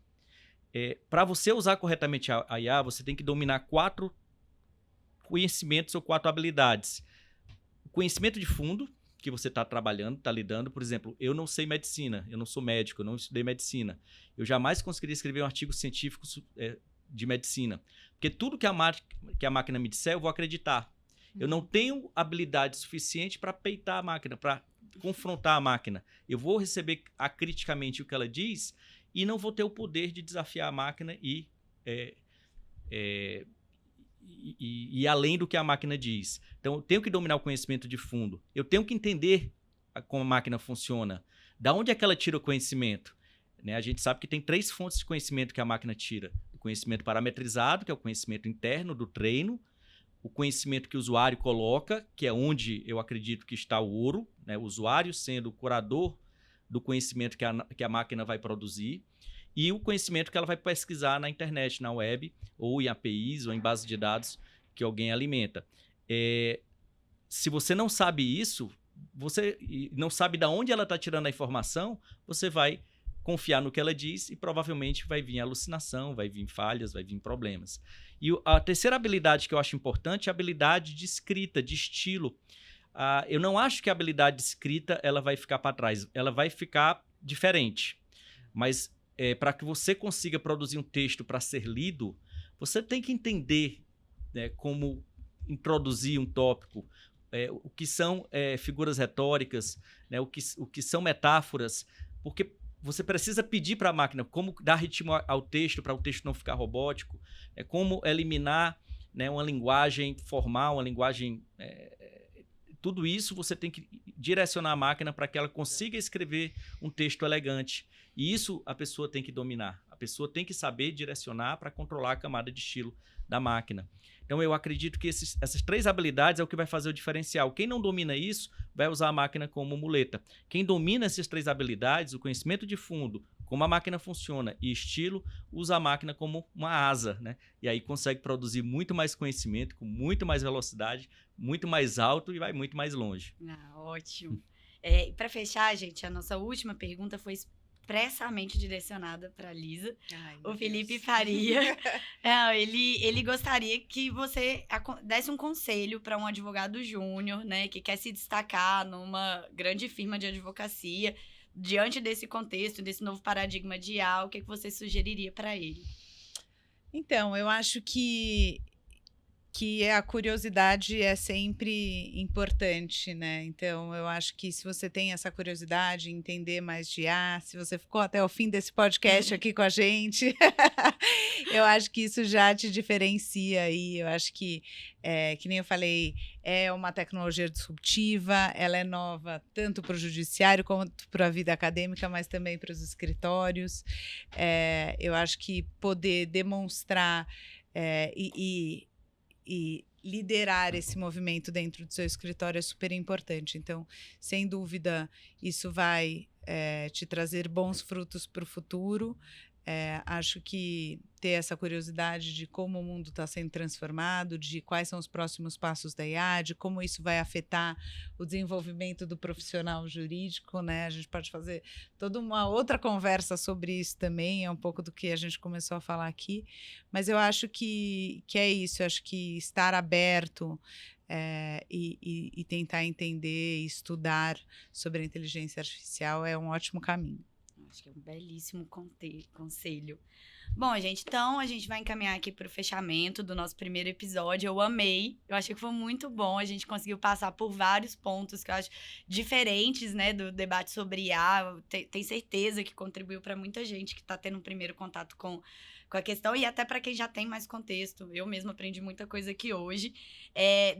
Para você usar corretamente a IA, você tem que dominar 4 conhecimentos ou 4 habilidades. O conhecimento de fundo, que você está trabalhando, está lidando. Por exemplo, eu não sei medicina, eu não sou médico, eu não estudei medicina. Eu jamais conseguiria escrever um artigo científico de medicina. Porque tudo que a máquina me disser, eu vou acreditar. Eu não tenho habilidade suficiente para peitar a máquina, para confrontar a máquina. Eu vou receber acriticamente o que ela diz e não vou ter o poder de desafiar a máquina e além do que a máquina diz. Então, eu tenho que dominar o conhecimento de fundo. Eu tenho que entender como a máquina funciona. Da onde é que ela tira o conhecimento? Né? A gente sabe que tem 3 fontes de conhecimento que a máquina tira. O conhecimento parametrizado, que é o conhecimento interno do treino. O conhecimento que o usuário coloca, que é onde eu acredito que está o ouro, né? O usuário sendo o curador do conhecimento que a máquina vai produzir. E o conhecimento que ela vai pesquisar na internet, na web, ou em APIs, ou em bases de dados que alguém alimenta. Se você não sabe isso, você não sabe de onde ela está tirando a informação, você vai confiar no que ela diz e provavelmente vai vir alucinação, vai vir falhas, vai vir problemas. E a terceira habilidade que eu acho importante é a habilidade de escrita, de estilo. Eu não acho que a habilidade de escrita ela vai ficar para trás, ela vai ficar diferente. Mas para que você consiga produzir um texto para ser lido, você tem que entender, né, como introduzir um tópico, o que são figuras retóricas, né, o que são metáforas, porque você precisa pedir para a máquina como dar ritmo ao texto, para o texto não ficar robótico, como eliminar, né, uma linguagem formal, uma linguagem... tudo isso você tem que direcionar a máquina para que ela consiga escrever um texto elegante. E isso a pessoa tem que dominar. A pessoa tem que saber direcionar para controlar a camada de estilo da máquina. Então, eu acredito que essas 3 habilidades é o que vai fazer o diferencial. Quem não domina isso, vai usar a máquina como muleta. Quem domina essas 3 habilidades, o conhecimento de fundo, como a máquina funciona, e estilo, usa a máquina como uma asa, né? E aí consegue produzir muito mais conhecimento, com muito mais velocidade, muito mais alto e vai muito mais longe. Ótimo. Para fechar, gente, a nossa última pergunta foi expressamente direcionada para a Lisa. O Felipe Faria, ele gostaria que você desse um conselho para um advogado júnior, né, que quer se destacar numa grande firma de advocacia, diante desse contexto, desse novo paradigma de IA, o que você sugeriria para ele? Então, eu acho que a curiosidade é sempre importante, né? Então, eu acho que se você tem essa curiosidade, entender mais de IA, se você ficou até o fim desse podcast aqui com a gente, eu acho que isso já te diferencia aí. Eu acho que nem eu falei, é uma tecnologia disruptiva, ela é nova tanto para o judiciário quanto para a vida acadêmica, mas também para os escritórios. Eu acho que poder demonstrar e liderar esse movimento dentro do seu escritório é super importante. Então, sem dúvida, isso vai te trazer bons frutos para o futuro. Acho que ter essa curiosidade de como o mundo está sendo transformado, de quais são os próximos passos da IA, de como isso vai afetar o desenvolvimento do profissional jurídico, né? A gente pode fazer toda uma outra conversa sobre isso também, é um pouco do que a gente começou a falar aqui, mas eu acho que é isso, eu acho que estar aberto e tentar entender e estudar sobre a inteligência artificial é um ótimo caminho. Acho que é um belíssimo conselho. Bom, gente, então a gente vai encaminhar aqui para o fechamento do nosso primeiro episódio. Eu amei, eu achei que foi muito bom. A gente conseguiu passar por vários pontos que eu acho diferentes, né, do debate sobre IA. Tenho certeza que contribuiu para muita gente que está tendo um primeiro contato com a questão e até para quem já tem mais contexto. Eu mesma aprendi muita coisa aqui hoje.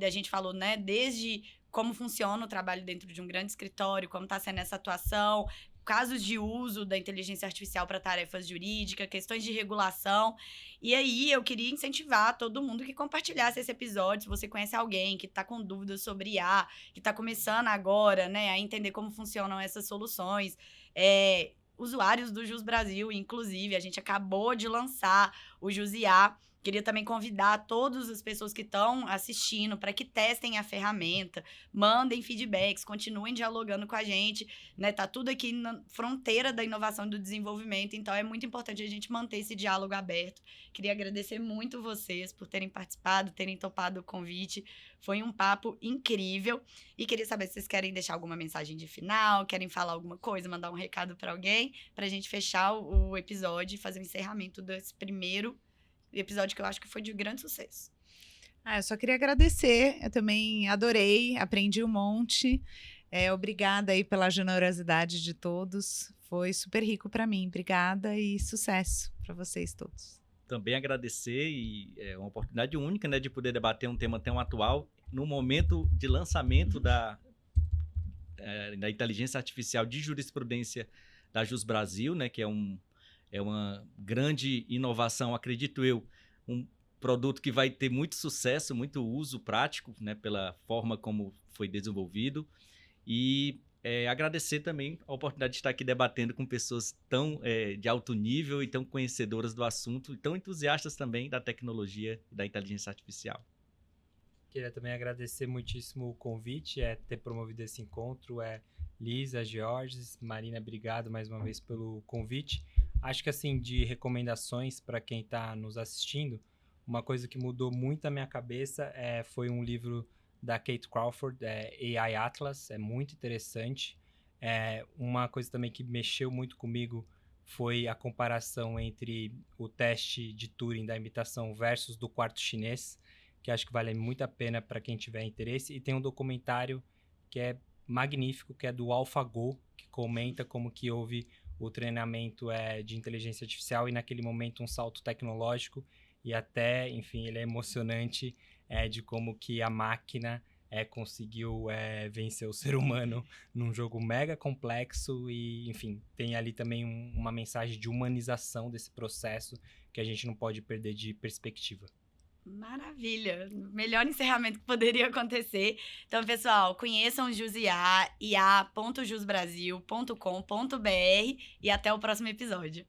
A gente falou, né, desde como funciona o trabalho dentro de um grande escritório, como está sendo essa atuação, casos de uso da inteligência artificial para tarefas jurídicas, questões de regulação. E aí eu queria incentivar todo mundo que compartilhasse esse episódio. Se você conhece alguém que está com dúvidas sobre IA, que está começando agora, né, a entender como funcionam essas soluções, usuários do Jus Brasil, inclusive, a gente acabou de lançar o Jus IA. Queria também convidar todas as pessoas que estão assistindo para que testem a ferramenta, mandem feedbacks, continuem dialogando com a gente, né? Tá tudo aqui na fronteira da inovação e do desenvolvimento, então é muito importante a gente manter esse diálogo aberto. Queria agradecer muito vocês por terem participado, terem topado o convite. Foi um papo incrível e queria saber se vocês querem deixar alguma mensagem de final, querem falar alguma coisa, mandar um recado para alguém, para a gente fechar o episódio e fazer o encerramento desse primeiro episódio que eu acho que foi de grande sucesso. Eu só queria agradecer, eu também adorei, aprendi um monte. Obrigada aí pela generosidade de todos, foi super rico para mim. Obrigada e sucesso para vocês todos. Também agradecer, e é uma oportunidade única, né, de poder debater um tema tão atual no momento de lançamento da inteligência artificial de jurisprudência da Jus Brasil, né, que é uma grande inovação, acredito eu, um produto que vai ter muito sucesso, muito uso prático, né, pela forma como foi desenvolvido. E agradecer também a oportunidade de estar aqui debatendo com pessoas tão de alto nível e tão conhecedoras do assunto e tão entusiastas também da tecnologia e da inteligência artificial. Queria também agradecer muitíssimo o convite, ter promovido esse encontro, Lisa, Georges, Marina, obrigado mais uma vez pelo convite. Acho que, assim, de recomendações para quem está nos assistindo, uma coisa que mudou muito a minha cabeça foi um livro da Kate Crawford, AI Atlas, é muito interessante. Uma coisa também que mexeu muito comigo foi a comparação entre o teste de Turing da imitação versus do quarto chinês, que acho que vale muito a pena para quem tiver interesse. E tem um documentário que é magnífico, que é do AlphaGo, que comenta como que houve o treinamento de inteligência artificial e naquele momento um salto tecnológico e até, enfim, ele é emocionante de como que a máquina conseguiu vencer o ser humano num jogo mega complexo e, enfim, tem ali também uma mensagem de humanização desse processo que a gente não pode perder de perspectiva. Maravilha! Melhor encerramento que poderia acontecer. Então, pessoal, conheçam o Jus IA, ia.jusbrasil.com.br e até o próximo episódio.